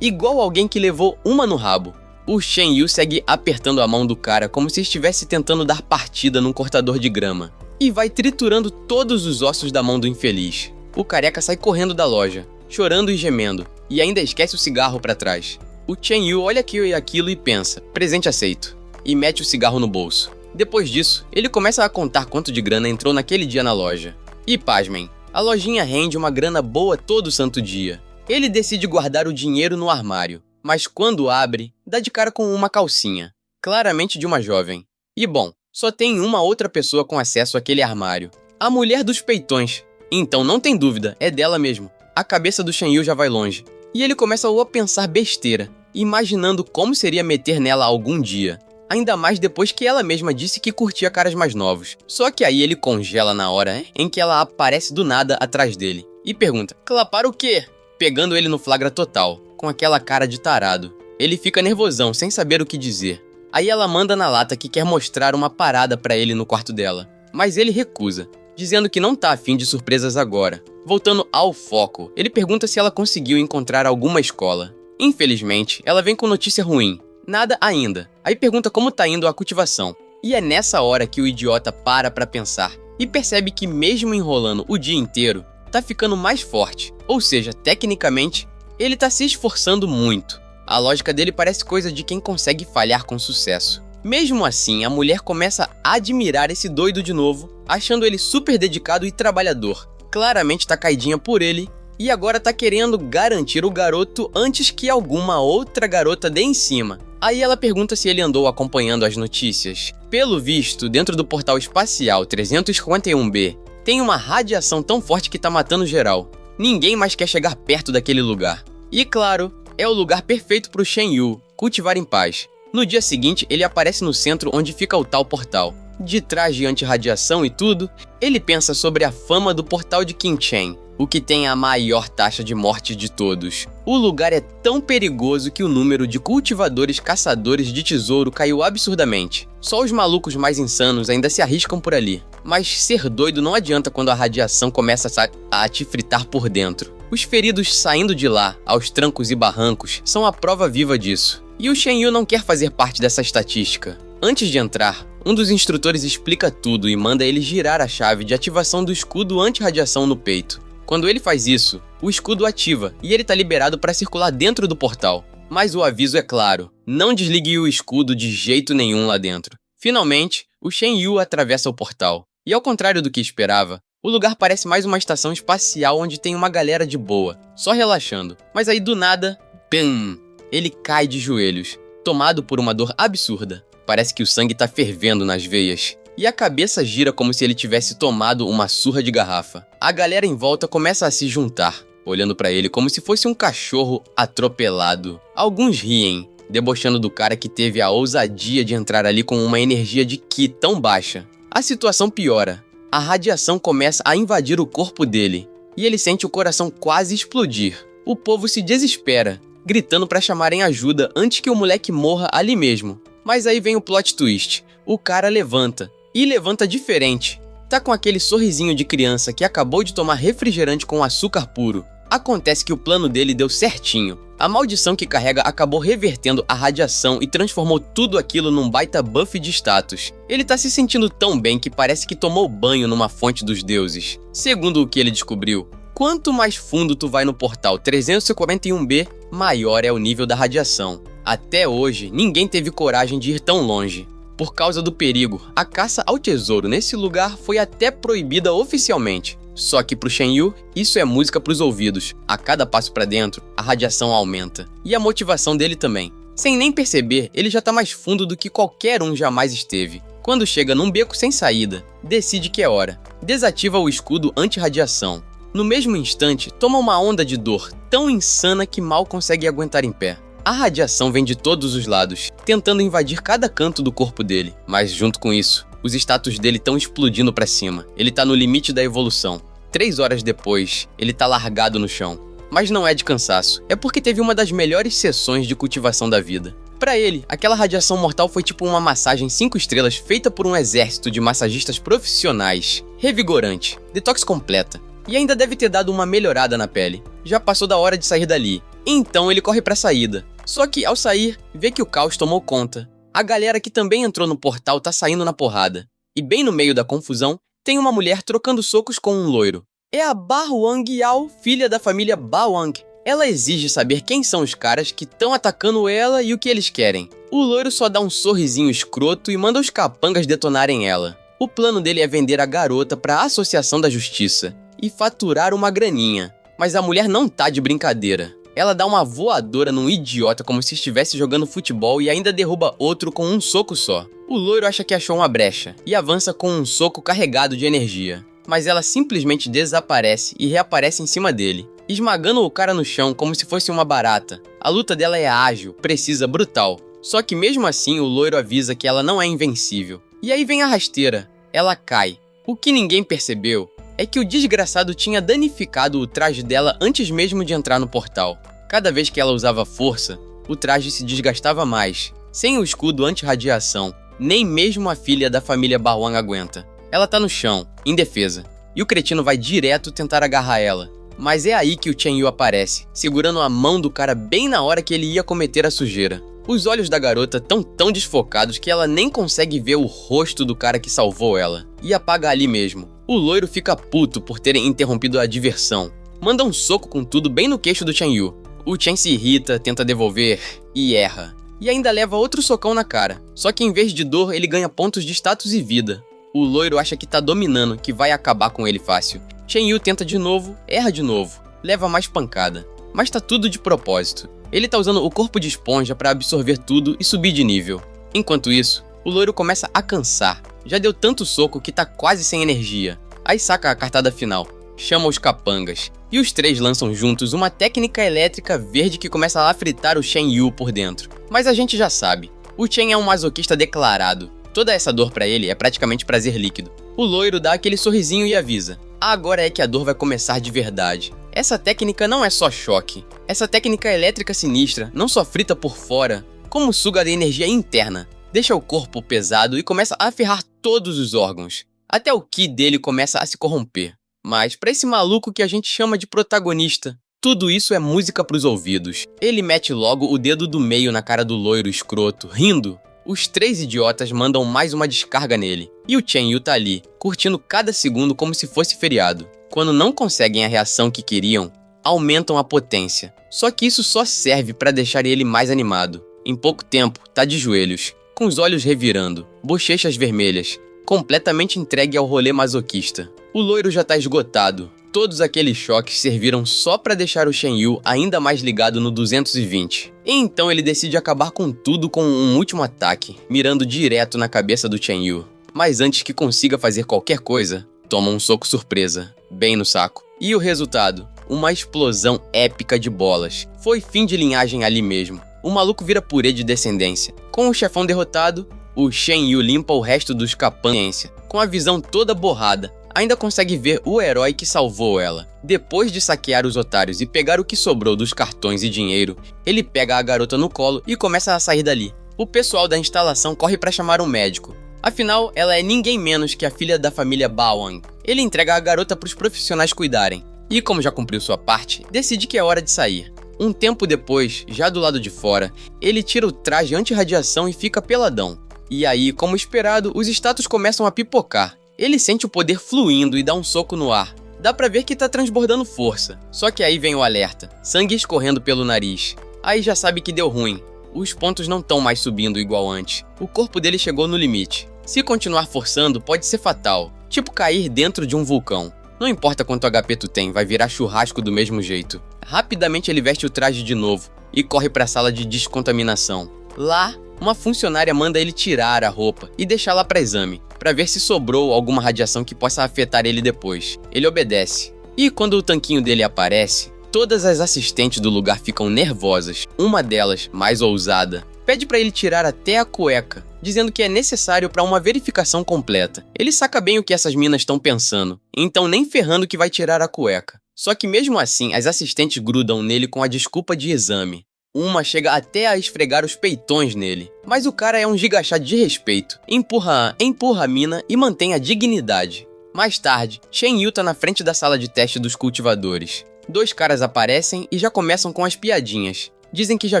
Speaker 1: igual alguém que levou uma no rabo. O Shen-Yu segue apertando a mão do cara como se estivesse tentando dar partida num cortador de grama, e vai triturando todos os ossos da mão do infeliz. O careca sai correndo da loja, chorando e gemendo, e ainda esquece o cigarro pra trás. O Shen-Yu olha aquilo e pensa, presente aceito, e mete o cigarro no bolso. Depois disso, ele começa a contar quanto de grana entrou naquele dia na loja. E pasmem, a lojinha rende uma grana boa todo santo dia. Ele decide guardar o dinheiro no armário, mas quando abre, dá de cara com uma calcinha, claramente de uma jovem. E bom, só tem uma outra pessoa com acesso àquele armário, a mulher dos peitões. Então não tem dúvida, é dela mesmo. A cabeça do Shen-Yu já vai longe, e ele começa a pensar besteira, imaginando como seria meter nela algum dia. Ainda mais depois que ela mesma disse que curtia caras mais novos. Só que aí ele congela na hora em que ela aparece do nada atrás dele e pergunta, clapar o quê? Pegando ele no flagra total, com aquela cara de tarado. Ele fica nervosão, sem saber o que dizer. Aí ela manda na lata que quer mostrar uma parada pra ele no quarto dela, mas ele recusa, dizendo que não tá afim de surpresas agora. Voltando ao foco, ele pergunta se ela conseguiu encontrar alguma escola. Infelizmente, ela vem com notícia ruim. Nada ainda. Aí pergunta como tá indo a cultivação. E é nessa hora que o idiota para pra pensar e percebe que mesmo enrolando o dia inteiro, tá ficando mais forte. Ou seja, tecnicamente, ele tá se esforçando muito. A lógica dele parece coisa de quem consegue falhar com sucesso. Mesmo assim, a mulher começa a admirar esse doido de novo, achando ele super dedicado e trabalhador. Claramente tá caidinha por ele e agora tá querendo garantir o garoto antes que alguma outra garota dê em cima. Aí ela pergunta se ele andou acompanhando as notícias. Pelo visto, dentro do portal espacial 351B, tem uma radiação tão forte que tá matando geral. Ninguém mais quer chegar perto daquele lugar. E claro, é o lugar perfeito pro Shen-Yu cultivar em paz. No dia seguinte, ele aparece no centro onde fica o tal portal. De traje anti-radiação e tudo, ele pensa sobre a fama do portal de Qingchen, o que tem a maior taxa de morte de todos. O lugar é tão perigoso que o número de cultivadores caçadores de tesouro caiu absurdamente. Só os malucos mais insanos ainda se arriscam por ali. Mas ser doido não adianta quando a radiação começa a te fritar por dentro. Os feridos saindo de lá, aos trancos e barrancos, são a prova viva disso. E o Shen-Yu não quer fazer parte dessa estatística. Antes de entrar, um dos instrutores explica tudo e manda ele girar a chave de ativação do escudo anti-radiação no peito. Quando ele faz isso, o escudo ativa e ele tá liberado para circular dentro do portal. Mas o aviso é claro, não desligue o escudo de jeito nenhum lá dentro. Finalmente, o Shen-Yu atravessa o portal. E ao contrário do que esperava, o lugar parece mais uma estação espacial onde tem uma galera de boa, só relaxando. Mas aí do nada, pam! Ele cai de joelhos, tomado por uma dor absurda. Parece que o sangue tá fervendo nas veias. E a cabeça gira como se ele tivesse tomado uma surra de garrafa. A galera em volta começa a se juntar, olhando pra ele como se fosse um cachorro atropelado. Alguns riem, debochando do cara que teve a ousadia de entrar ali com uma energia de Ki tão baixa. A situação piora. A radiação começa a invadir o corpo dele, e ele sente o coração quase explodir. O povo se desespera, gritando pra chamarem ajuda antes que o moleque morra ali mesmo. Mas aí vem o plot twist. O cara levanta. E levanta diferente. Tá com aquele sorrisinho de criança que acabou de tomar refrigerante com açúcar puro. Acontece que o plano dele deu certinho. A maldição que carrega acabou revertendo a radiação e transformou tudo aquilo num baita buff de status. Ele tá se sentindo tão bem que parece que tomou banho numa fonte dos deuses. Segundo o que ele descobriu, quanto mais fundo tu vai no portal 341B, maior é o nível da radiação. Até hoje, ninguém teve coragem de ir tão longe. Por causa do perigo, a caça ao tesouro nesse lugar foi até proibida oficialmente. Só que pro Shen-Yu, isso é música pros ouvidos. A cada passo pra dentro, a radiação aumenta. E a motivação dele também. Sem nem perceber, ele já tá mais fundo do que qualquer um jamais esteve. Quando chega num beco sem saída, decide que é hora. Desativa o escudo anti-radiação. No mesmo instante, toma uma onda de dor tão insana que mal consegue aguentar em pé. A radiação vem de todos os lados, tentando invadir cada canto do corpo dele. Mas junto com isso, os status dele estão explodindo pra cima. Ele tá no limite da evolução. 3 horas depois, ele tá largado no chão. Mas não é de cansaço, é porque teve uma das melhores sessões de cultivação da vida. Pra ele, aquela radiação mortal foi tipo uma massagem 5 estrelas feita por um exército de massagistas profissionais. Revigorante, detox completa. E ainda deve ter dado uma melhorada na pele. Já passou da hora de sair dali. Então ele corre pra saída. Só que ao sair, vê que o caos tomou conta. A galera que também entrou no portal tá saindo na porrada. E bem no meio da confusão, tem uma mulher trocando socos com um loiro. É a Ba Wang Yao, filha da família Ba Wang. Ela exige saber quem são os caras que estão atacando ela e o que eles querem. O loiro só dá um sorrisinho escroto e manda os capangas detonarem ela. O plano dele é vender a garota pra Associação da Justiça e faturar uma graninha. Mas a mulher não tá de brincadeira. Ela dá uma voadora num idiota como se estivesse jogando futebol e ainda derruba outro com um soco só. O loiro acha que achou uma brecha e avança com um soco carregado de energia. Mas ela simplesmente desaparece e reaparece em cima dele, esmagando o cara no chão como se fosse uma barata. A luta dela é ágil, precisa, brutal. Só que mesmo assim o loiro avisa que ela não é invencível. E aí vem a rasteira. Ela cai. O que ninguém percebeu é que o desgraçado tinha danificado o traje dela antes mesmo de entrar no portal. Cada vez que ela usava força, o traje se desgastava mais. Sem o escudo anti-radiação, nem mesmo a filha da família Ba Wang aguenta. Ela tá no chão, indefesa, e o cretino vai direto tentar agarrar ela. Mas é aí que o Chen Yu aparece, segurando a mão do cara bem na hora que ele ia cometer a sujeira. Os olhos da garota estão tão desfocados que ela nem consegue ver o rosto do cara que salvou ela, e apaga ali mesmo. O loiro fica puto por terem interrompido a diversão. Manda um soco com tudo bem no queixo do Chen Yu. O Chen se irrita, tenta devolver e erra. E ainda leva outro socão na cara. Só que em vez de dor, ele ganha pontos de status e vida. O loiro acha que tá dominando, que vai acabar com ele fácil. Chen Yu tenta de novo, erra de novo, leva mais pancada. Mas tá tudo de propósito. Ele tá usando o corpo de esponja pra absorver tudo e subir de nível. Enquanto isso, o loiro começa a cansar. Já deu tanto soco que tá quase sem energia. Aí saca a cartada final, chama os capangas. E os três lançam juntos uma técnica elétrica verde que começa a fritar o Chen Yu por dentro. Mas a gente já sabe, o Chen é um masoquista declarado. Toda essa dor pra ele é praticamente prazer líquido. O loiro dá aquele sorrisinho e avisa. Agora é que a dor vai começar de verdade. Essa técnica não é só choque. Essa técnica elétrica sinistra não só frita por fora, como suga de energia interna. Deixa o corpo pesado e começa a ferrar todos os órgãos. Até o ki dele começa a se corromper. Mas pra esse maluco que a gente chama de protagonista, tudo isso é música pros ouvidos. Ele mete logo o dedo do meio na cara do loiro escroto, rindo. Os três idiotas mandam mais uma descarga nele. E o Chen Yu tá ali, curtindo cada segundo como se fosse feriado. Quando não conseguem a reação que queriam, aumentam a potência. Só que isso só serve pra deixar ele mais animado. Em pouco tempo, tá de joelhos, com os olhos revirando, bochechas vermelhas, completamente entregue ao rolê masoquista. O loiro já tá esgotado. Todos aqueles choques serviram só pra deixar o Chen Yu ainda mais ligado no 220. E então ele decide acabar com tudo com um último ataque, mirando direto na cabeça do Chen Yu. Mas antes que consiga fazer qualquer coisa, toma um soco surpresa, bem no saco. E o resultado? Uma explosão épica de bolas. Foi fim de linhagem ali mesmo. O maluco vira purê de descendência. Com o chefão derrotado, o Chen Yu limpa o resto dos capangas. Com a visão toda borrada, ainda consegue ver o herói que salvou ela. Depois de saquear os otários e pegar o que sobrou dos cartões e dinheiro, ele pega a garota no colo e começa a sair dali. O pessoal da instalação corre para chamar um médico. Afinal, ela é ninguém menos que a filha da família Ba Wang. Ele entrega a garota para os profissionais cuidarem. E como já cumpriu sua parte, decide que é hora de sair. Um tempo depois, já do lado de fora, ele tira o traje anti-radiação e fica peladão. E aí, como esperado, os status começam a pipocar. Ele sente o poder fluindo e dá um soco no ar. Dá pra ver que tá transbordando força. Só que aí vem o alerta. Sangue escorrendo pelo nariz. Aí já sabe que deu ruim. Os pontos não estão mais subindo igual antes. O corpo dele chegou no limite. Se continuar forçando, pode ser fatal. Tipo cair dentro de um vulcão. Não importa quanto HP tu tem, vai virar churrasco do mesmo jeito. Rapidamente ele veste o traje de novo e corre pra sala de descontaminação. Lá, uma funcionária manda ele tirar a roupa e deixá-la para exame, para ver se sobrou alguma radiação que possa afetar ele depois. Ele obedece. E quando o tanquinho dele aparece, todas as assistentes do lugar ficam nervosas. Uma delas, mais ousada, pede para ele tirar até a cueca, dizendo que é necessário para uma verificação completa. Ele saca bem o que essas minas estão pensando, então nem ferrando que vai tirar a cueca. Só que mesmo assim, as assistentes grudam nele com a desculpa de exame. Uma chega até a esfregar os peitões nele, mas o cara é um gigachá de respeito, empurra a mina e mantém a dignidade. Mais tarde, Shen Yu tá na frente da sala de teste dos cultivadores. Dois caras aparecem e já começam com as piadinhas. Dizem que já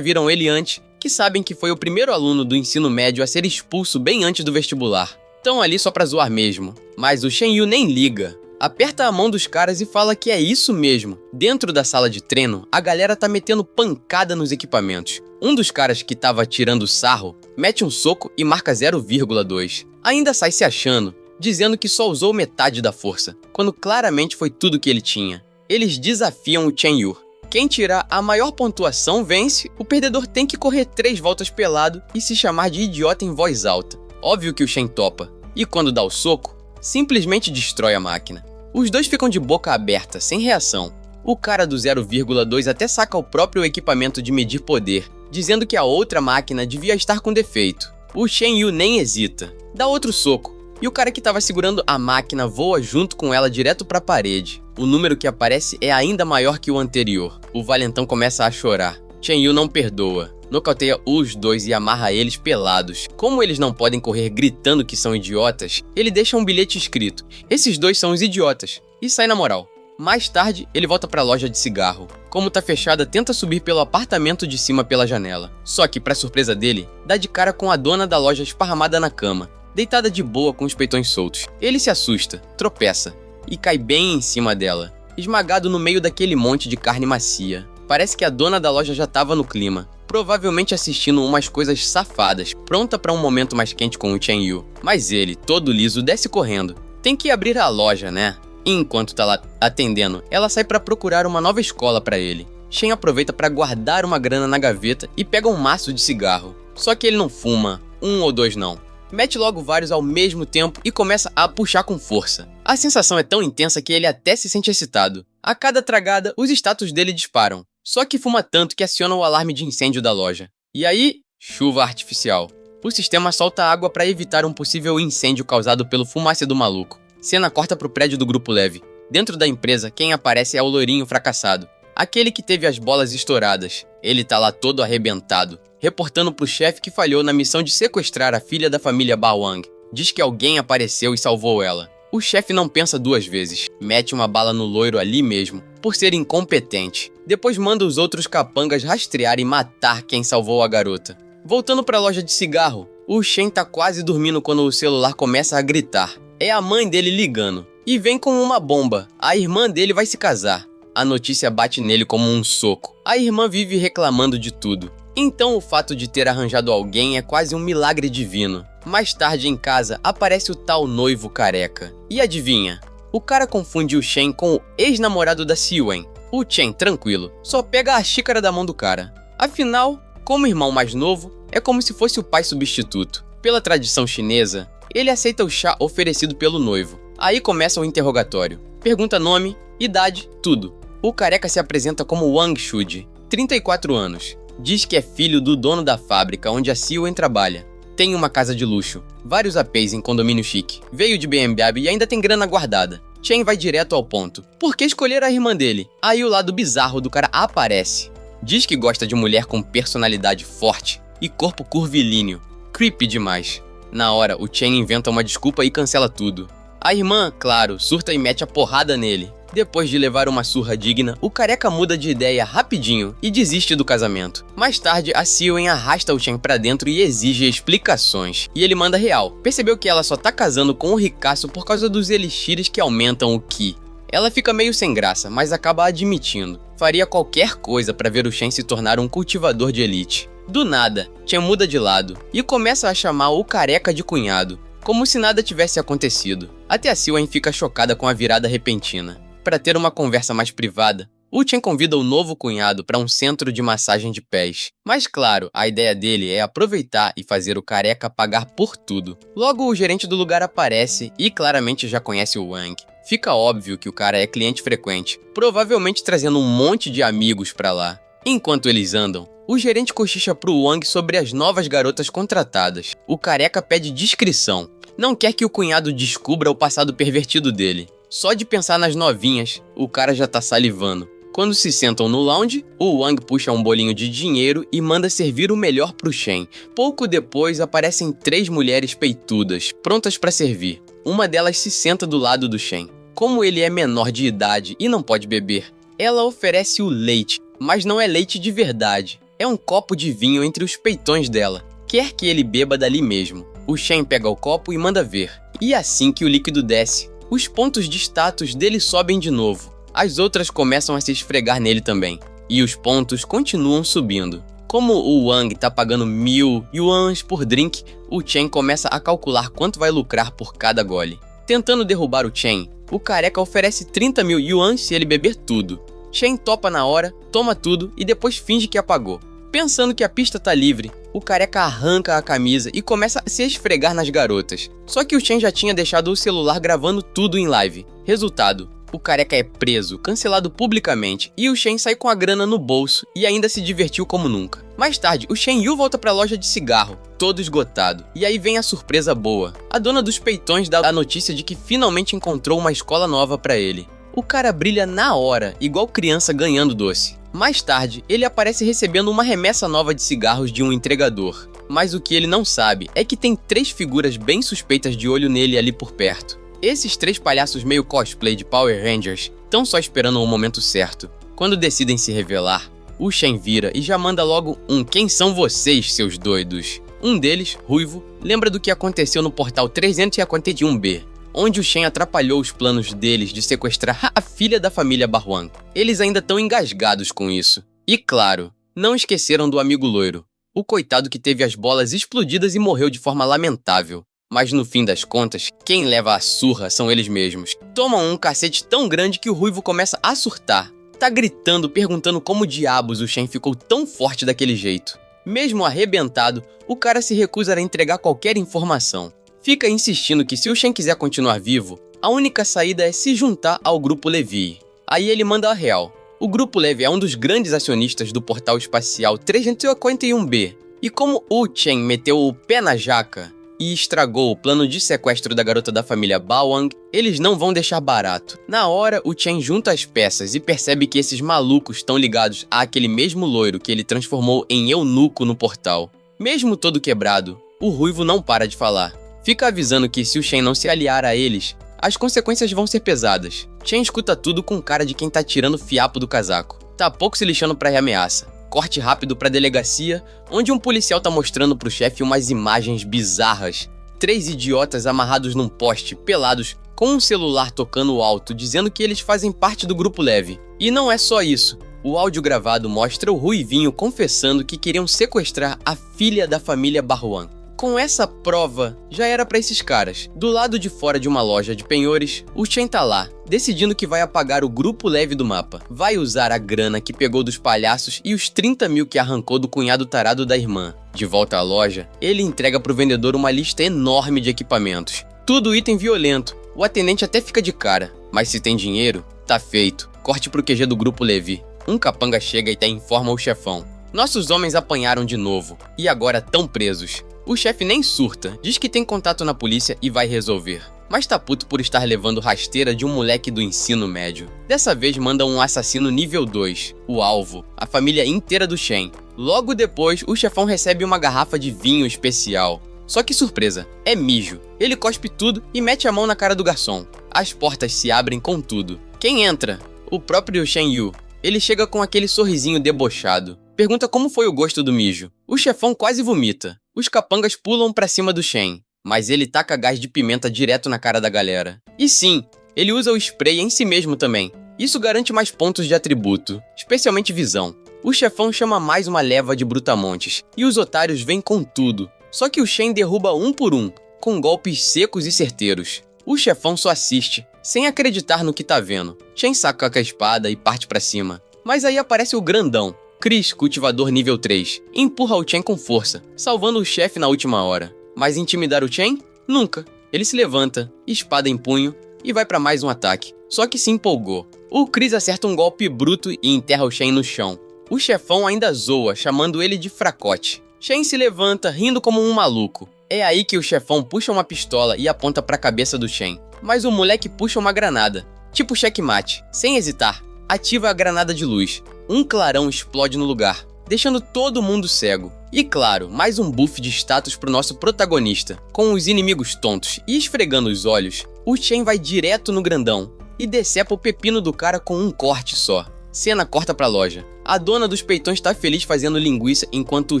Speaker 1: viram ele antes, que sabem que foi o primeiro aluno do ensino médio a ser expulso bem antes do vestibular. Tão ali só pra zoar mesmo, mas o Shen Yu nem liga. Aperta a mão dos caras e fala que é isso mesmo. Dentro da sala de treino, a galera tá metendo pancada nos equipamentos. Um dos caras que tava tirando sarro, mete um soco e marca 0,2. Ainda sai se achando, dizendo que só usou metade da força, quando claramente foi tudo que ele tinha. Eles desafiam o Chen Yu. Quem tirar a maior pontuação vence, o perdedor tem que correr 3 voltas pelado e se chamar de idiota em voz alta. Óbvio que o Shen topa, e quando dá o soco, simplesmente destrói a máquina. Os dois ficam de boca aberta, sem reação. O cara do 0,2 até saca o próprio equipamento de medir poder, dizendo que a outra máquina devia estar com defeito. O Shen Yu nem hesita, dá outro soco, e o cara que estava segurando a máquina voa junto com ela direto para a parede. O número que aparece é ainda maior que o anterior. O valentão começa a chorar. Shen Yu não perdoa. Nocauteia os dois e amarra eles pelados. Como eles não podem correr gritando que são idiotas, ele deixa um bilhete escrito: "Esses dois são os idiotas", e sai na moral. Mais tarde, ele volta pra loja de cigarro. Como tá fechada, tenta subir pelo apartamento de cima pela janela. Só que, pra surpresa dele, dá de cara com a dona da loja esparramada na cama, deitada de boa com os peitões soltos. Ele se assusta, tropeça e cai bem em cima dela, esmagado no meio daquele monte de carne macia. Parece que a dona da loja já tava no clima, provavelmente assistindo umas coisas safadas, pronta pra um momento mais quente com o Chen Yu. Mas ele, todo liso, desce correndo. Tem que abrir a loja, né? E enquanto tá lá atendendo, ela sai pra procurar uma nova escola pra ele. Shen aproveita pra guardar uma grana na gaveta e pega um maço de cigarro. Só que ele não fuma, 1 ou 2 não. Mete logo vários ao mesmo tempo e começa a puxar com força. A sensação é tão intensa que ele até se sente excitado. A cada tragada, os status dele disparam. Só que fuma tanto que aciona o alarme de incêndio da loja. E aí, chuva artificial. O sistema solta água para evitar um possível incêndio causado pelo fumaça do maluco. Cena corta pro prédio do Grupo Leve. Dentro da empresa, quem aparece é o loirinho fracassado. Aquele que teve as bolas estouradas. Ele tá lá todo arrebentado, reportando pro chefe que falhou na missão de sequestrar a filha da família Bawang. Diz que alguém apareceu e salvou ela. O chefe não pensa 2 vezes, mete uma bala no loiro ali mesmo, por ser incompetente. Depois manda os outros capangas rastrear e matar quem salvou a garota. Voltando pra loja de cigarro, o Shen tá quase dormindo quando o celular começa a gritar. É a mãe dele ligando. E vem com uma bomba. A irmã dele vai se casar. A notícia bate nele como um soco. A irmã vive reclamando de tudo. Então o fato de ter arranjado alguém é quase um milagre divino. Mais tarde em casa, aparece o tal noivo careca. E adivinha? O cara confunde o Shen com o ex-namorado da Siwen. O Chen, tranquilo, só pega a xícara da mão do cara. Afinal, como irmão mais novo, é como se fosse o pai substituto. Pela tradição chinesa, ele aceita o chá oferecido pelo noivo. Aí começa o interrogatório. Pergunta nome, idade, tudo. O careca se apresenta como Wang Shuji, 34 anos. Diz que é filho do dono da fábrica onde a Siwen trabalha. Tem uma casa de luxo, vários APs em condomínio chique, veio de BMW e ainda tem grana guardada. Chen vai direto ao ponto. Por que escolher a irmã dele? Aí o lado bizarro do cara aparece. Diz que gosta de mulher com personalidade forte e corpo curvilíneo. Creepy demais. Na hora, o Chen inventa uma desculpa e cancela tudo. A irmã, claro, surta e mete a porrada nele. Depois de levar uma surra digna, o careca muda de ideia rapidinho e desiste do casamento. Mais tarde, a Siwen arrasta o Chen pra dentro e exige explicações. E ele manda real. Percebeu que ela só tá casando com o ricaço por causa dos elixires que aumentam o Ki. Ela fica meio sem graça, mas acaba admitindo. Faria qualquer coisa pra ver o Chen se tornar um cultivador de elite. Do nada, Chen muda de lado e começa a chamar o careca de cunhado, como se nada tivesse acontecido. Até a Siwen fica chocada com a virada repentina. Para ter uma conversa mais privada, o Chen convida o novo cunhado para um centro de massagem de pés. Mas claro, a ideia dele é aproveitar e fazer o careca pagar por tudo. Logo, o gerente do lugar aparece e claramente já conhece o Wang. Fica óbvio que o cara é cliente frequente, provavelmente trazendo um monte de amigos para lá. Enquanto eles andam, o gerente cochicha pro Wang sobre as novas garotas contratadas. O careca pede discrição. Não quer que o cunhado descubra o passado pervertido dele. Só de pensar nas novinhas, o cara já tá salivando. Quando se sentam no lounge, o Wang puxa um bolinho de dinheiro e manda servir o melhor pro Shen. Pouco depois, aparecem 3 mulheres peitudas, prontas para servir. Uma delas se senta do lado do Shen. Como ele é menor de idade e não pode beber, ela oferece o leite, mas não é leite de verdade. É um copo de vinho entre os peitões dela. Quer que ele beba dali mesmo. O Shen pega o copo e manda ver. E assim que o líquido desce, os pontos de status dele sobem de novo. As outras começam a se esfregar nele também. E os pontos continuam subindo. Como o Wang tá pagando 1000 yuans por drink, o Chen começa a calcular quanto vai lucrar por cada gole. Tentando derrubar o Chen, o careca oferece 30.000 yuans se ele beber tudo. Chen topa na hora, toma tudo e depois finge que apagou. Pensando que a pista tá livre, o careca arranca a camisa e começa a se esfregar nas garotas. Só que o Chen já tinha deixado o celular gravando tudo em live. Resultado, o careca é preso, cancelado publicamente, e o Shen sai com a grana no bolso e ainda se divertiu como nunca. Mais tarde, o Shen Yu volta pra loja de cigarro, todo esgotado. E aí vem a surpresa boa. A dona dos peitões dá a notícia de que finalmente encontrou uma escola nova pra ele. O cara brilha na hora, igual criança ganhando doce. Mais tarde, ele aparece recebendo uma remessa nova de cigarros de um entregador. Mas o que ele não sabe é que tem 3 figuras bem suspeitas de olho nele ali por perto. Esses 3 palhaços meio cosplay de Power Rangers estão só esperando o momento certo. Quando decidem se revelar, o Shen vira e já manda logo um "Quem são vocês, seus doidos?". Um deles, ruivo, lembra do que aconteceu no portal 351B, onde o Shen atrapalhou os planos deles de sequestrar a filha da família Barwan. Eles ainda estão engasgados com isso. E claro, não esqueceram do amigo loiro, o coitado que teve as bolas explodidas e morreu de forma lamentável. Mas no fim das contas, quem leva a surra são eles mesmos. Tomam um cacete tão grande que o ruivo começa a surtar. Tá gritando, perguntando como diabos o Shen ficou tão forte daquele jeito. Mesmo arrebentado, o cara se recusa a entregar qualquer informação. Fica insistindo que se o Shen quiser continuar vivo, a única saída é se juntar ao Grupo Levi. Aí ele manda a real. O Grupo Levi é um dos grandes acionistas do portal espacial 351B. E como o Chen meteu o pé na jaca e estragou o plano de sequestro da garota da família Bawang, eles não vão deixar barato. Na hora, o Chen junta as peças e percebe que esses malucos estão ligados àquele mesmo loiro que ele transformou em eunuco no portal. Mesmo todo quebrado, o ruivo não para de falar. Fica avisando que se o Shen não se aliar a eles, as consequências vão ser pesadas. Chen escuta tudo com cara de quem tá tirando fiapo do casaco. Tá pouco se lixando pra ameaça. Corte rápido pra delegacia, onde um policial tá mostrando pro chefe umas imagens bizarras. 3 idiotas amarrados num poste, pelados, com um celular tocando alto, dizendo que eles fazem parte do Grupo Leve. E não é só isso. O áudio gravado mostra o ruivinho confessando que queriam sequestrar a filha da família Barwan. Com essa prova, já era pra esses caras. Do lado de fora de uma loja de penhores, o Chen tá lá, decidindo que vai apagar o Grupo Leve do mapa. Vai usar a grana que pegou dos palhaços e os 30.000 que arrancou do cunhado tarado da irmã. De volta à loja, ele entrega pro vendedor uma lista enorme de equipamentos. Tudo item violento. O atendente até fica de cara. Mas se tem dinheiro, tá feito. Corte pro QG do Grupo Levi. Um capanga chega e informa o chefão. Nossos homens apanharam de novo, e agora tão presos. O chefe nem surta, diz que tem contato na polícia e vai resolver. Mas tá puto por estar levando rasteira de um moleque do ensino médio. Dessa vez manda um assassino nível 2, o alvo, a família inteira do Shen. Logo depois, o chefão recebe uma garrafa de vinho especial. Só que surpresa, é mijo. Ele cospe tudo e mete a mão na cara do garçom. As portas se abrem com tudo. Quem entra? O próprio Shen Yu. Ele chega com aquele sorrisinho debochado. Pergunta como foi o gosto do mijo. O chefão quase vomita. Os capangas pulam pra cima do Shen, mas ele taca gás de pimenta direto na cara da galera. E sim, ele usa o spray em si mesmo também. Isso garante mais pontos de atributo, especialmente visão. O chefão chama mais uma leva de brutamontes, e os otários vêm com tudo. Só que o Shen derruba um por um, com golpes secos e certeiros. O chefão só assiste, sem acreditar no que tá vendo. Shen saca a espada e parte pra cima. Mas aí aparece o grandão, Chris, cultivador nível 3, e empurra o Chen com força, salvando o chefe na última hora. Mas intimidar o Chen? Nunca. Ele se levanta, espada em punho, e vai pra mais um ataque. Só que se empolgou. O Chris acerta um golpe bruto e enterra o Shen no chão. O chefão ainda zoa, chamando ele de fracote. Shen se levanta, rindo como um maluco. É aí que o chefão puxa uma pistola e aponta pra cabeça do Shen. Mas o moleque puxa uma granada, tipo checkmate, sem hesitar. ativa a granada de luz. Um clarão explode no lugar, deixando todo mundo cego. E claro, mais um buff de status pro nosso protagonista. Com os inimigos tontos e esfregando os olhos, o Shen vai direto no grandão e decepa o pepino do cara com um corte só. Cena corta pra loja. A dona dos peitões tá feliz fazendo linguiça enquanto o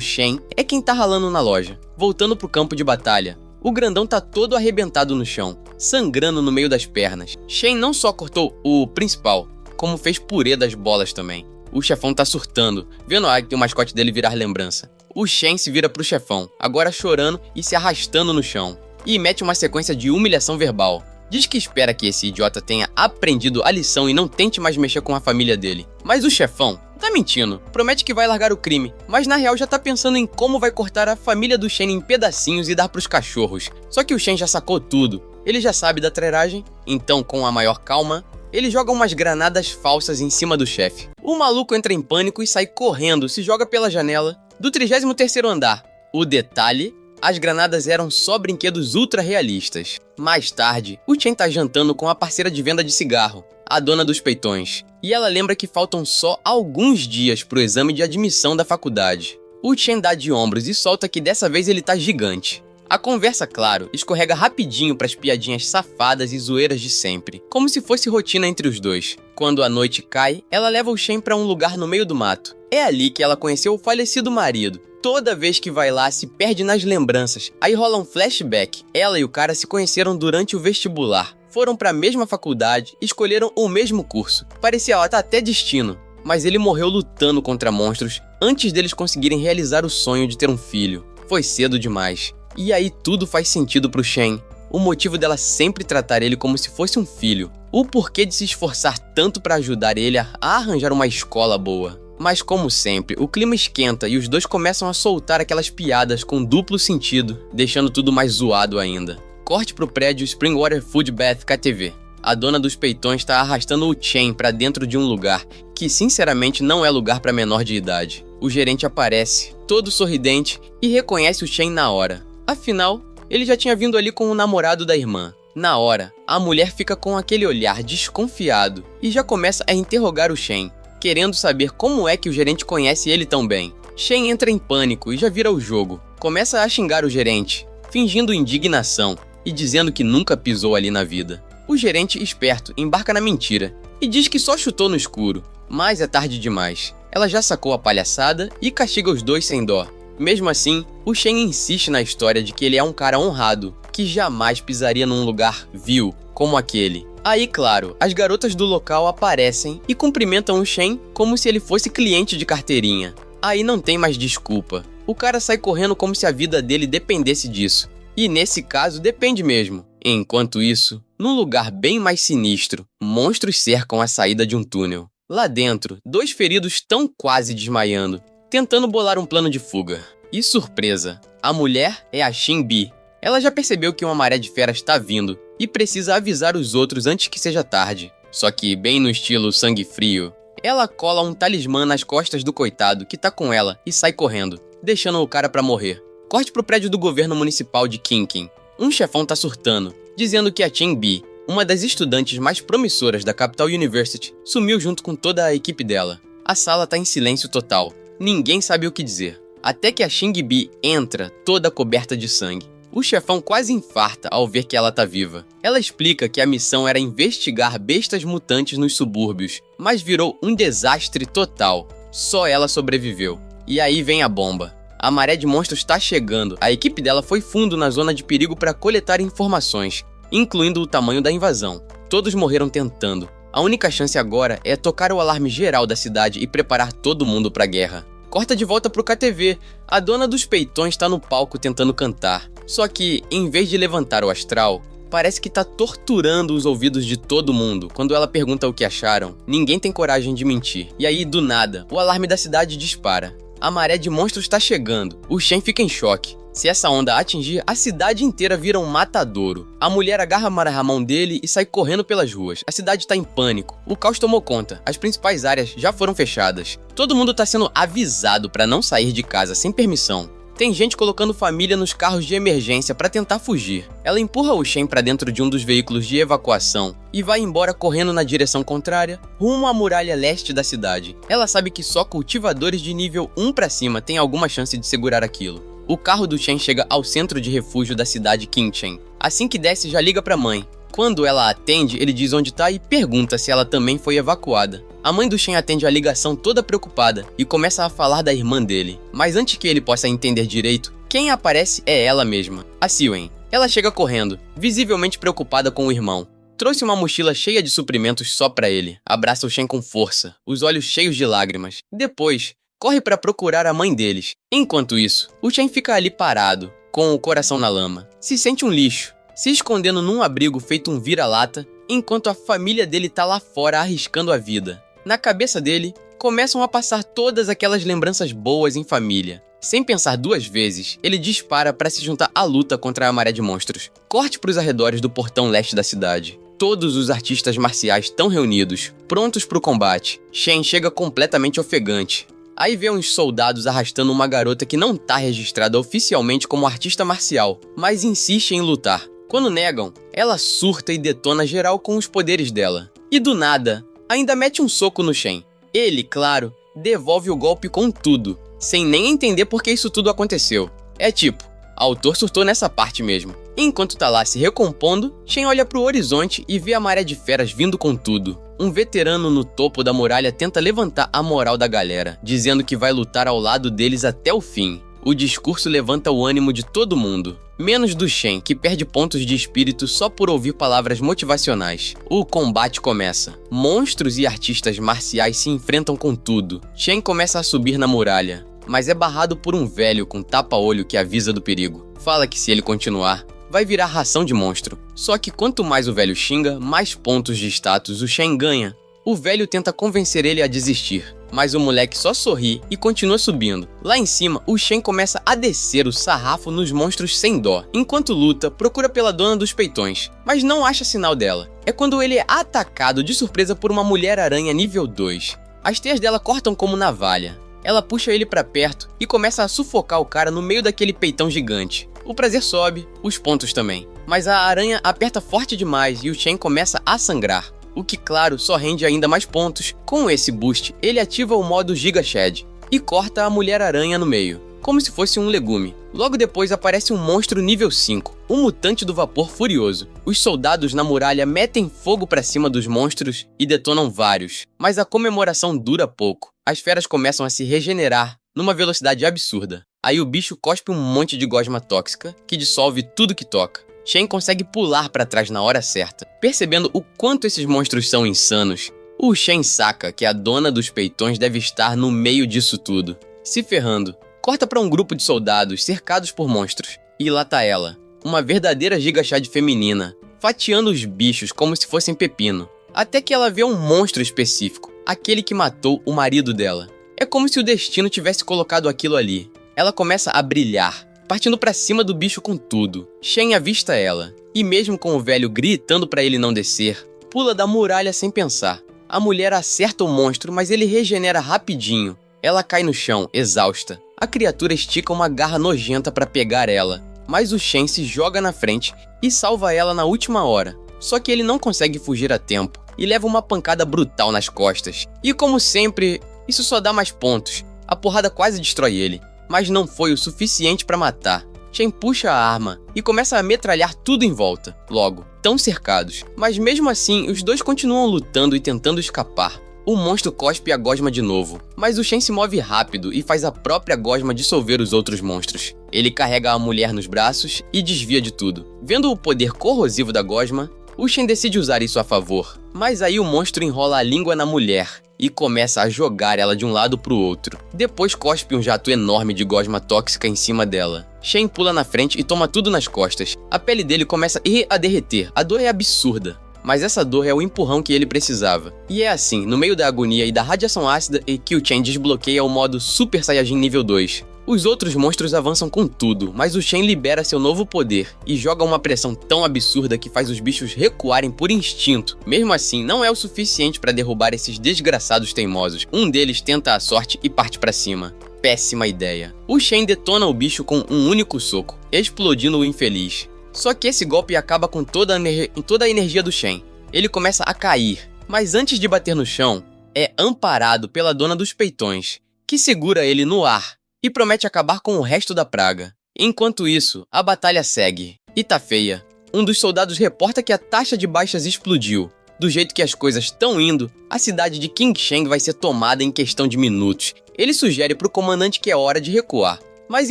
Speaker 1: Shen é quem tá ralando na loja. Voltando pro campo de batalha, o grandão tá todo arrebentado no chão, sangrando no meio das pernas. Shen não só cortou o principal, como fez purê das bolas também. O chefão tá surtando, vendo o mascote dele virar lembrança. O Shen se vira pro chefão, agora chorando e se arrastando no chão, e mete uma sequência de humilhação verbal. Diz que espera que esse idiota tenha aprendido a lição e não tente mais mexer com a família dele. Mas o chefão tá mentindo, promete que vai largar o crime, mas na real já tá pensando em como vai cortar a família do Shen em pedacinhos e dar pros cachorros. Só que o Shen já sacou tudo, ele já sabe da trairagem, então com a maior calma, ele joga umas granadas falsas em cima do chefe. O maluco entra em pânico e sai correndo, se joga pela janela do 33º andar. O detalhe: as granadas eram só brinquedos ultra realistas. Mais tarde, o Shen tá jantando com a parceira de venda de cigarro, a dona dos peitões, e ela lembra que faltam só alguns dias pro exame de admissão da faculdade. O Shen dá de ombros e solta que dessa vez ele tá gigante. A conversa, claro, escorrega rapidinho pras piadinhas safadas e zoeiras de sempre, como se fosse rotina entre os dois. Quando a noite cai, ela leva o Shen pra um lugar no meio do mato. É ali que ela conheceu o falecido marido. Toda vez que vai lá, se perde nas lembranças. Aí rola um flashback. Ela e o cara se conheceram durante o vestibular. Foram pra mesma faculdade, escolheram o mesmo curso. Parecia até destino. Mas ele morreu lutando contra monstros antes deles conseguirem realizar o sonho de ter um filho. Foi cedo demais. E aí tudo faz sentido pro Shen. O motivo dela sempre tratar ele como se fosse um filho. O porquê de se esforçar tanto pra ajudar ele a arranjar uma escola boa. Mas como sempre, o clima esquenta e os dois começam a soltar aquelas piadas com duplo sentido, deixando tudo mais zoado ainda. Corte pro prédio Springwater Food Bath KTV. A dona dos peitões tá arrastando o Shen pra dentro de um lugar que sinceramente não é lugar pra menor de idade. O gerente aparece, todo sorridente, e reconhece o Shen na hora. Afinal, ele já tinha vindo ali com o namorado da irmã. Na hora, a mulher fica com aquele olhar desconfiado e já começa a interrogar o Shen, querendo saber como é que o gerente conhece ele tão bem. Shen entra em pânico e já vira o jogo. Começa a xingar o gerente, fingindo indignação e dizendo que nunca pisou ali na vida. O gerente, esperto, embarca na mentira e diz que só chutou no escuro, mas é tarde demais. Ela já sacou a palhaçada e castiga os dois sem dó. Mesmo assim, o Shen insiste na história de que ele é um cara honrado, que jamais pisaria num lugar vil como aquele. Aí, claro, as garotas do local aparecem e cumprimentam o Shen como se ele fosse cliente de carteirinha. Aí não tem mais desculpa. O cara sai correndo como se a vida dele dependesse disso. E nesse caso, depende mesmo. Enquanto isso, num lugar bem mais sinistro, monstros cercam a saída de um túnel. Lá dentro, dois feridos estão quase desmaiando, tentando bolar um plano de fuga. E surpresa, a mulher é a Shin-Bi. Ela já percebeu que uma maré de feras está vindo e precisa avisar os outros antes que seja tarde. Só que, bem no estilo sangue frio, ela cola um talismã nas costas do coitado que tá com ela e sai correndo, deixando o cara pra morrer. Corte pro prédio do governo municipal de Kinkin. Um chefão tá surtando, dizendo que a Shin-Bi, uma das estudantes mais promissoras da Capital University, sumiu junto com toda a equipe dela. A sala tá em silêncio total. Ninguém sabe o que dizer. Até que a Shin-Bi entra, toda coberta de sangue. O chefão quase infarta ao ver que ela tá viva. Ela explica que a missão era investigar bestas mutantes nos subúrbios, mas virou um desastre total. Só ela sobreviveu. E aí vem a bomba. A maré de monstros tá chegando. A equipe dela foi fundo na zona de perigo para coletar informações, incluindo o tamanho da invasão. Todos morreram tentando. A única chance agora é tocar o alarme geral da cidade e preparar todo mundo pra guerra. Corta de volta pro KTV. A dona dos peitões tá no palco tentando cantar. Só que, em vez de levantar o astral, parece que tá torturando os ouvidos de todo mundo. Quando ela pergunta o que acharam, ninguém tem coragem de mentir. E aí, do nada, o alarme da cidade dispara. A maré de monstros tá chegando. O Shen fica em choque. Se essa onda atingir, a cidade inteira vira um matadouro. A mulher agarra a mão dele e sai correndo pelas ruas. A cidade tá em pânico. O caos tomou conta. As principais áreas já foram fechadas. Todo mundo tá sendo avisado pra não sair de casa sem permissão. Tem gente colocando família nos carros de emergência para tentar fugir. Ela empurra o Shen para dentro de um dos veículos de evacuação e vai embora correndo na direção contrária, rumo à muralha leste da cidade. Ela sabe que só cultivadores de nível 1 para cima têm alguma chance de segurar aquilo. O carro do Shen chega ao centro de refúgio da cidade Qingchen. Assim que desce, já liga pra mãe. Quando ela atende, ele diz onde tá e pergunta se ela também foi evacuada. A mãe do Shen atende a ligação toda preocupada e começa a falar da irmã dele. Mas antes que ele possa entender direito, quem aparece é ela mesma, a Siwen. Ela chega correndo, visivelmente preocupada com o irmão. Trouxe uma mochila cheia de suprimentos só pra ele. Abraça o Shen com força, os olhos cheios de lágrimas. Depois, corre pra procurar a mãe deles. Enquanto isso, o Shen fica ali parado, com o coração na lama. Se sente um lixo, se escondendo num abrigo feito um vira-lata, enquanto a família dele tá lá fora arriscando a vida. Na cabeça dele, começam a passar todas aquelas lembranças boas em família. Sem pensar duas vezes, ele dispara para se juntar à luta contra a maré de monstros. Corte pros arredores do portão leste da cidade. Todos os artistas marciais estão reunidos, prontos pro combate. Shen chega completamente ofegante. Aí vê uns soldados arrastando uma garota que não tá registrada oficialmente como artista marcial, mas insiste em lutar. Quando negam, ela surta e detona geral com os poderes dela. E do nada, ainda mete um soco no Shen. Ele, claro, devolve o golpe com tudo, sem nem entender por que isso tudo aconteceu. É tipo, o autor surtou nessa parte mesmo. Enquanto tá lá se recompondo, Shen olha pro horizonte e vê a maré de feras vindo com tudo. Um veterano no topo da muralha tenta levantar a moral da galera, dizendo que vai lutar ao lado deles até o fim. O discurso levanta o ânimo de todo mundo, menos do Shen, que perde pontos de espírito só por ouvir palavras motivacionais. O combate começa. Monstros e artistas marciais se enfrentam com tudo. Shen começa a subir na muralha, mas é barrado por um velho com tapa-olho que avisa do perigo. Fala que se ele continuar, vai virar ração de monstro. Só que quanto mais o velho xinga, mais pontos de status o Shen ganha. O velho tenta convencer ele a desistir, mas o moleque só sorri e continua subindo. Lá em cima, o Shen começa a descer o sarrafo nos monstros sem dó. Enquanto luta, procura pela dona dos peitões, mas não acha sinal dela. É quando ele é atacado de surpresa por uma mulher-aranha nível 2. As teias dela cortam como navalha. Ela puxa ele pra perto e começa a sufocar o cara no meio daquele peitão gigante. O prazer sobe, os pontos também. Mas a aranha aperta forte demais e o Shen começa a sangrar. O que, claro, só rende ainda mais pontos. Com esse boost, ele ativa o modo Giga Shed e corta a Mulher-Aranha no meio, como se fosse um legume. Logo depois aparece um monstro nível 5, um mutante do vapor furioso. Os soldados na muralha metem fogo pra cima dos monstros e detonam vários, mas a comemoração dura pouco. As feras começam a se regenerar numa velocidade absurda. Aí o bicho cospe um monte de gosma tóxica que dissolve tudo que toca. Shen consegue pular pra trás na hora certa. Percebendo o quanto esses monstros são insanos, o Shen saca que a dona dos peitões deve estar no meio disso tudo, se ferrando. Corta pra um grupo de soldados cercados por monstros. E lá tá ela, uma verdadeira Giga Chad feminina, fatiando os bichos como se fossem pepino. Até que ela vê um monstro específico, aquele que matou o marido dela. É como se o destino tivesse colocado aquilo ali. Ela começa a brilhar, partindo pra cima do bicho com tudo. Shen avista ela, e mesmo com o velho gritando pra ele não descer, pula da muralha sem pensar. A mulher acerta o monstro, mas ele regenera rapidinho. Ela cai no chão, exausta. A criatura estica uma garra nojenta pra pegar ela, mas o Shen se joga na frente e salva ela na última hora. Só que ele não consegue fugir a tempo e leva uma pancada brutal nas costas. E como sempre, isso só dá mais pontos. A porrada quase destrói ele, mas não foi o suficiente pra matar. Shen puxa a arma e começa a metralhar tudo em volta. Logo, tão cercados. Mas mesmo assim, os dois continuam lutando e tentando escapar. O monstro cospe a gosma de novo, mas o Shen se move rápido e faz a própria gosma dissolver os outros monstros. Ele carrega a mulher nos braços e desvia de tudo. Vendo o poder corrosivo da gosma, o Shen decide usar isso a favor. Mas aí o monstro enrola a língua na mulher e começa a jogar ela de um lado pro outro. Depois cospe um jato enorme de gosma tóxica em cima dela. Shen pula na frente e toma tudo nas costas. A pele dele começa a derreter. A dor é absurda, mas essa dor é o empurrão que ele precisava. E é assim, no meio da agonia e da radiação ácida, que o Shen desbloqueia o modo Super Saiyajin nível 2. Os outros monstros avançam com tudo, mas o Shen libera seu novo poder e joga uma pressão tão absurda que faz os bichos recuarem por instinto. Mesmo assim, não é o suficiente para derrubar esses desgraçados teimosos. Um deles tenta a sorte e parte para cima. péssima ideia. O Shen detona o bicho com um único soco, explodindo o infeliz. Só que esse golpe acaba com toda a energia do Shen. Ele começa a cair, mas antes de bater no chão, é amparado pela dona dos peitões, que segura ele no ar e promete acabar com o resto da praga. Enquanto isso, a batalha segue. E tá feia. Um dos soldados reporta que a taxa de baixas explodiu. Do jeito que as coisas estão indo, a cidade de Qingsheng vai ser tomada em questão de minutos. Ele sugere pro comandante que é hora de recuar. Mas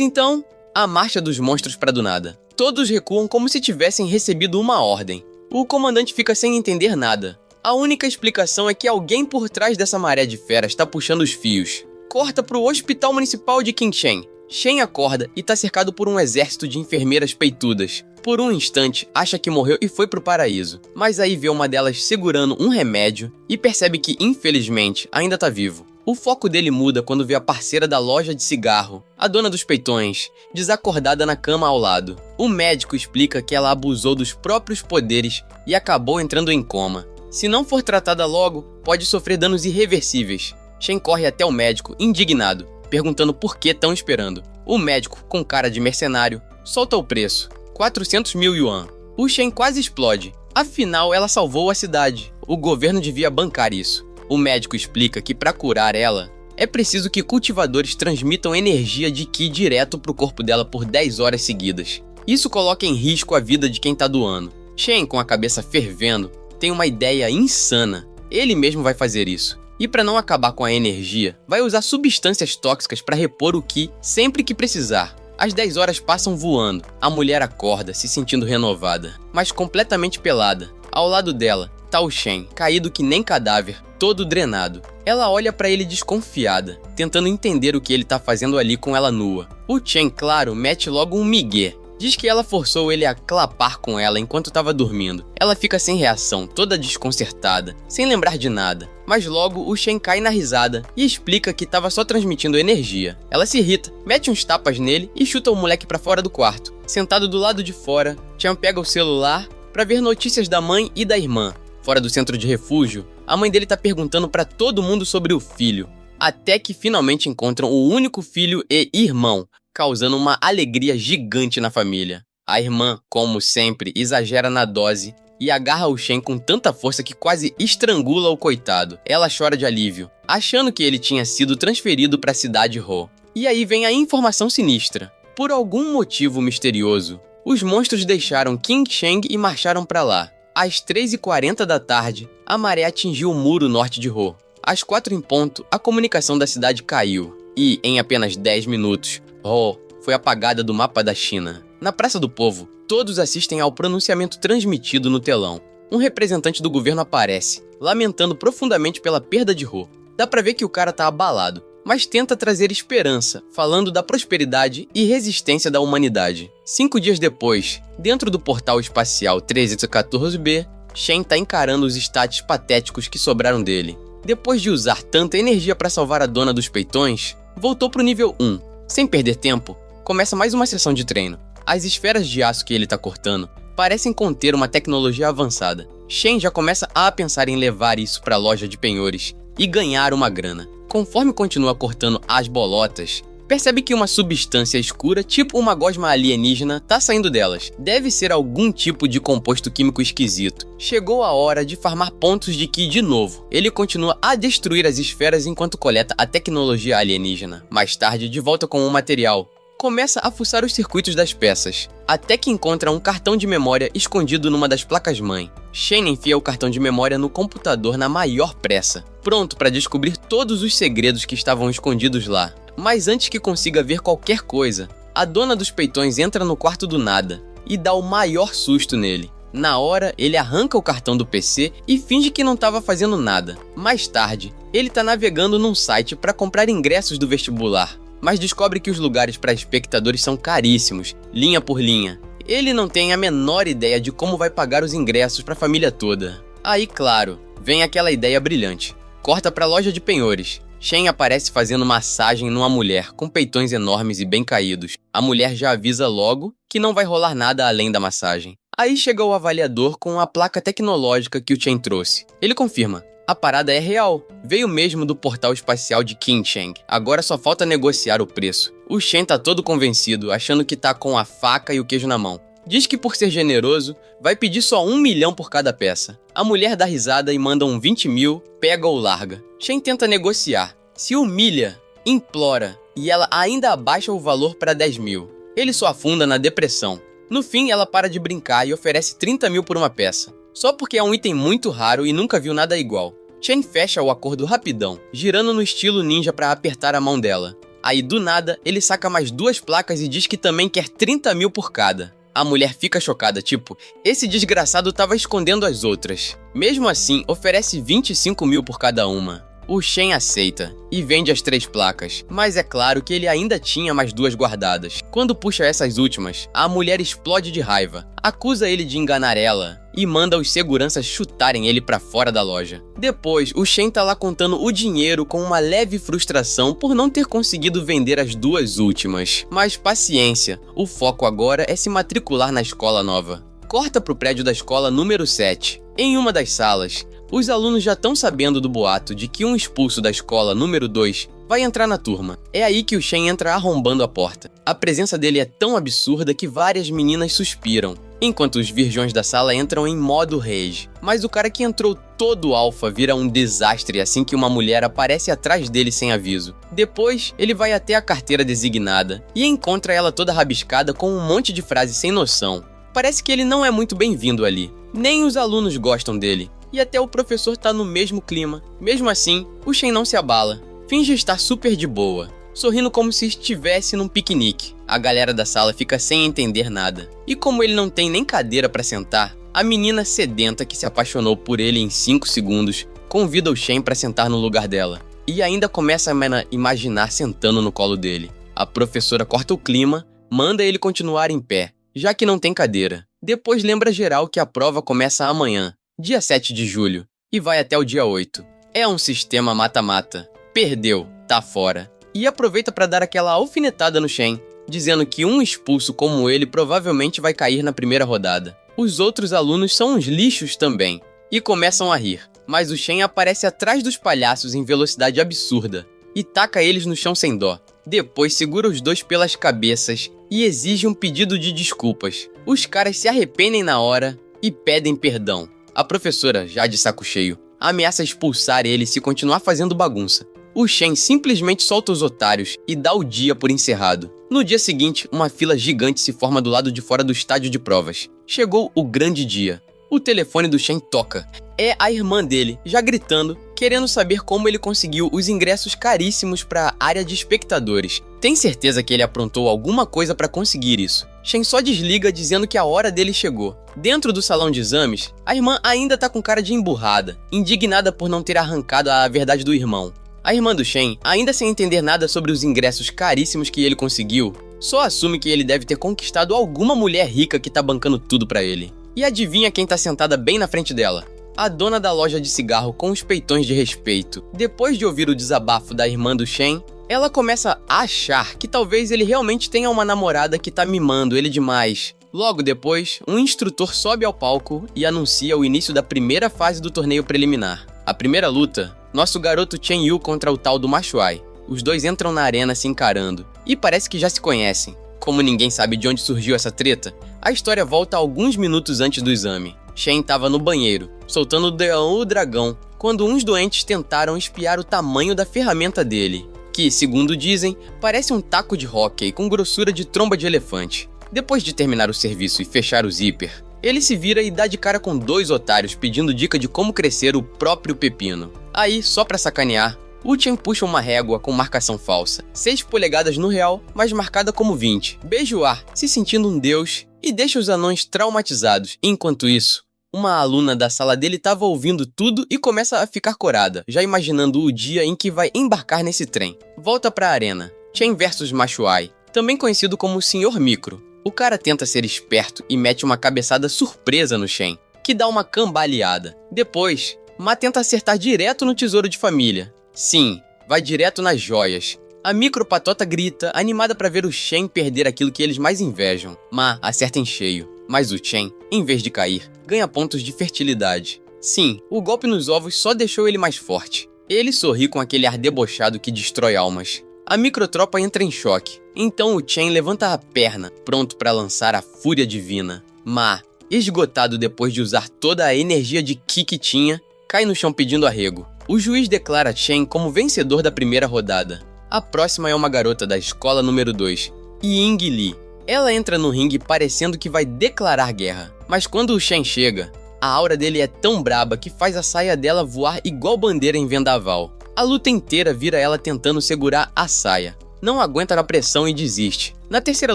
Speaker 1: então, a marcha dos monstros pra do nada. Todos recuam como se tivessem recebido uma ordem. O comandante fica sem entender nada. A única explicação é que alguém por trás dessa maré de feras está puxando os fios. Corta pro Hospital Municipal de Qingsheng. Shen acorda e tá cercado por um exército de enfermeiras peitudas. Por um instante, acha que morreu e foi pro paraíso. Mas aí vê uma delas segurando um remédio e percebe que, infelizmente, ainda tá vivo. O foco dele muda quando vê a parceira da loja de cigarro, a dona dos peitões, desacordada na cama ao lado. O médico explica que ela abusou dos próprios poderes e acabou entrando em coma. Se não for tratada logo, pode sofrer danos irreversíveis. Shen corre até o médico, indignado, perguntando por que estão esperando. O médico, com cara de mercenário, solta o preço, 400 mil yuan. O Shen quase explode. Afinal, ela salvou a cidade. O governo devia bancar isso. O médico explica que para curar ela, é preciso que cultivadores transmitam energia de Qi direto pro corpo dela por 10 horas seguidas. Isso coloca em risco a vida de quem tá doando. Shen, com a cabeça fervendo, tem uma ideia insana. Ele mesmo vai fazer isso. E para não acabar com a energia, vai usar substâncias tóxicas para repor o Qi sempre que precisar. As 10 horas passam voando. A mulher acorda, se sentindo renovada, mas completamente pelada. Ao lado dela, tá o Shen, caído que nem cadáver, todo drenado. Ela olha pra ele desconfiada, tentando entender o que ele tá fazendo ali com ela nua. O Shen, claro, mete logo um migué. Diz que ela forçou ele a clapar com ela enquanto estava dormindo. Ela fica sem reação, toda desconcertada, sem lembrar de nada. Mas logo o Shen cai na risada e explica que estava só transmitindo energia. Ela se irrita, mete uns tapas nele e chuta o moleque pra fora do quarto. Sentado do lado de fora, Shen pega o celular pra ver notícias da mãe e da irmã. Fora do centro de refúgio, a mãe dele tá perguntando pra todo mundo sobre o filho. Até que finalmente encontram o único filho e irmão, causando uma alegria gigante na família. A irmã, como sempre, exagera na dose e agarra o Shen com tanta força que quase estrangula o coitado. Ela chora de alívio, achando que ele tinha sido transferido para a cidade Ho. E aí vem a informação sinistra. Por algum motivo misterioso, os monstros deixaram Qingsheng e marcharam para lá. Às 3h40 da tarde, a maré atingiu o muro norte de Ho. Às 4 em ponto, a comunicação da cidade caiu. E, em apenas 10 minutos, Ho foi apagada do mapa da China. Na Praça do Povo, todos assistem ao pronunciamento transmitido no telão. Um representante do governo aparece, lamentando profundamente pela perda de Ho. Dá pra ver que o cara tá abalado, mas tenta trazer esperança, falando da prosperidade e resistência da humanidade. 5 dias depois, dentro do portal espacial 1314B, Shen tá encarando os status patéticos que sobraram dele. Depois de usar tanta energia para salvar a dona dos peitões, voltou pro nível 1. Sem perder tempo, começa mais uma sessão de treino. As esferas de aço que ele tá cortando parecem conter uma tecnologia avançada. Shen já começa a pensar em levar isso para a loja de penhores e ganhar uma grana. Conforme continua cortando as bolotas, percebe que uma substância escura, tipo uma gosma alienígena, tá saindo delas. Deve ser algum tipo de composto químico esquisito. Chegou a hora de farmar pontos de Qi de novo. Ele continua a destruir as esferas enquanto coleta a tecnologia alienígena. Mais tarde, de volta com o material, começa a fuçar os circuitos das peças, até que encontra um cartão de memória escondido numa das placas-mãe. Shen enfia o cartão de memória no computador na maior pressa, pronto para descobrir todos os segredos que estavam escondidos lá. Mas antes que consiga ver qualquer coisa, a dona dos peitões entra no quarto do nada e dá o maior susto nele. Na hora, ele arranca o cartão do PC e finge que não estava fazendo nada. Mais tarde, ele está navegando num site para comprar ingressos do vestibular, mas descobre que os lugares para espectadores são caríssimos, linha por linha. Ele não tem a menor ideia de como vai pagar os ingressos para a família toda. Aí, claro, vem aquela ideia brilhante. Corta para a loja de penhores. Shen aparece fazendo massagem numa mulher com peitões enormes e bem caídos. A mulher já avisa logo que não vai rolar nada além da massagem. Aí chega o avaliador com a placa tecnológica que o Shen trouxe. Ele confirma: A parada é real. Veio mesmo do portal espacial de Qingcheng. Agora só falta negociar o preço. O Shen tá todo convencido, achando que tá com a faca e o queijo na mão. Diz que por ser generoso, vai pedir só 1 milhão por cada peça. A mulher dá risada e manda um 20 mil, pega ou larga. Shen tenta negociar, se humilha, implora, e ela ainda abaixa o valor para 10 mil. Ele só afunda na depressão. No fim, ela para de brincar e oferece 30 mil por uma peça. Só porque é um item muito raro e nunca viu nada igual. Shen fecha o acordo rapidão, girando no estilo ninja para apertar a mão dela. Aí, do nada, ele saca mais 2 placas e diz que também quer 30 mil por cada. A mulher fica chocada, tipo, esse desgraçado tava escondendo as outras. Mesmo assim, oferece 25 mil por cada uma. O Shen aceita e vende as 3 placas, mas é claro que ele ainda tinha mais 2 guardadas. Quando puxa essas últimas, a mulher explode de raiva, acusa ele de enganar ela e manda os seguranças chutarem ele pra fora da loja. Depois, o Shen tá lá contando o dinheiro com uma leve frustração por não ter conseguido vender as 2 últimas. Mas paciência, o foco agora é se matricular na escola nova. Corta pro prédio da escola número 7. Em uma das salas, os alunos já estão sabendo do boato de que um expulso da escola número 2 vai entrar na turma. É aí que o Shen entra arrombando a porta. A presença dele é tão absurda que várias meninas suspiram, enquanto os virgões da sala entram em modo rage. Mas o cara que entrou todo alfa vira um desastre assim que uma mulher aparece atrás dele sem aviso. Depois, ele vai até a carteira designada e encontra ela toda rabiscada com um monte de frases sem noção. Parece que ele não é muito bem-vindo ali. Nem os alunos gostam dele. E até o professor tá no mesmo clima. Mesmo assim, o Shen não se abala. Finge estar super de boa, sorrindo como se estivesse num piquenique. A galera da sala fica sem entender nada. E como ele não tem nem cadeira pra sentar, a menina sedenta que se apaixonou por ele em 5 segundos convida o Shen pra sentar no lugar dela. E ainda começa a imaginar sentando no colo dele. A professora corta o clima, manda ele continuar em pé, já que não tem cadeira. Depois lembra geral que a prova começa amanhã, dia 7 de julho, e vai até o dia 8. É um sistema mata-mata. Perdeu, tá fora. E aproveita para dar aquela alfinetada no Shen, dizendo que um expulso como ele provavelmente vai cair na primeira rodada. Os outros alunos são uns lixos também, e começam a rir. Mas o Shen aparece atrás dos palhaços em velocidade absurda, e taca eles no chão sem dó. Depois segura os 2 pelas cabeças e exige um pedido de desculpas. Os caras se arrependem na hora e pedem perdão. A professora, já de saco cheio, ameaça expulsar ele se continuar fazendo bagunça. O Shen simplesmente solta os otários e dá o dia por encerrado. No dia seguinte, uma fila gigante se forma do lado de fora do estádio de provas. Chegou o grande dia. O telefone do Shen toca. É a irmã dele, já gritando, querendo saber como ele conseguiu os ingressos caríssimos para a área de espectadores. Tem certeza que ele aprontou alguma coisa para conseguir isso. Shen só desliga dizendo que a hora dele chegou. Dentro do salão de exames, a irmã ainda tá com cara de emburrada, indignada por não ter arrancado a verdade do irmão. A irmã do Shen, ainda sem entender nada sobre os ingressos caríssimos que ele conseguiu, só assume que ele deve ter conquistado alguma mulher rica que tá bancando tudo pra ele. E adivinha quem tá sentada bem na frente dela? A dona da loja de cigarro com os peitões de respeito. Depois de ouvir o desabafo da irmã do Shen, ela começa a achar que talvez ele realmente tenha uma namorada que tá mimando ele demais. Logo depois, um instrutor sobe ao palco e anuncia o início da primeira fase do torneio preliminar. A primeira luta, nosso garoto Chen Yu contra o tal do Ma Shuai. Os dois entram na arena se encarando, e parece que já se conhecem. Como ninguém sabe de onde surgiu essa treta, a história volta alguns minutos antes do exame. Shen estava no banheiro, soltando o dragão, quando uns doentes tentaram espiar o tamanho da ferramenta dele, que, segundo dizem, parece um taco de hóquei com grossura de tromba de elefante. Depois de terminar o serviço e fechar o zíper, ele se vira e dá de cara com 2 otários pedindo dica de como crescer o próprio pepino. Aí, só pra sacanear, o Chen puxa uma régua com marcação falsa, 6 polegadas no real, mas marcada como 20. Beija o ar, se sentindo um deus, e deixa os anões traumatizados. Enquanto isso, uma aluna da sala dele estava ouvindo tudo e começa a ficar corada, já imaginando o dia em que vai embarcar nesse trem. Volta pra arena. Chen vs Ma Shuai, também conhecido como Sr. Micro. O cara tenta ser esperto e mete uma cabeçada surpresa no Shen, que dá uma cambaleada. Depois, Ma tenta acertar direto no tesouro de família. Sim, vai direto nas joias. A micropatota grita, animada pra ver o Shen perder aquilo que eles mais invejam. Ma acerta em cheio, mas o Chen, em vez de cair, ganha pontos de fertilidade. Sim, o golpe nos ovos só deixou ele mais forte. Ele sorri com aquele ar debochado que destrói almas. A microtropa entra em choque. Então o Chen levanta a perna, pronto para lançar a fúria divina. Ma, esgotado depois de usar toda a energia de Ki que tinha, cai no chão pedindo arrego. O juiz declara Chen como vencedor da primeira rodada. A próxima é uma garota da escola número 2, Ying Li. Ela entra no ringue parecendo que vai declarar guerra. Mas quando o Chen chega, a aura dele é tão braba que faz a saia dela voar igual bandeira em vendaval. A luta inteira vira ela tentando segurar a saia. Não aguenta na pressão e desiste. Na terceira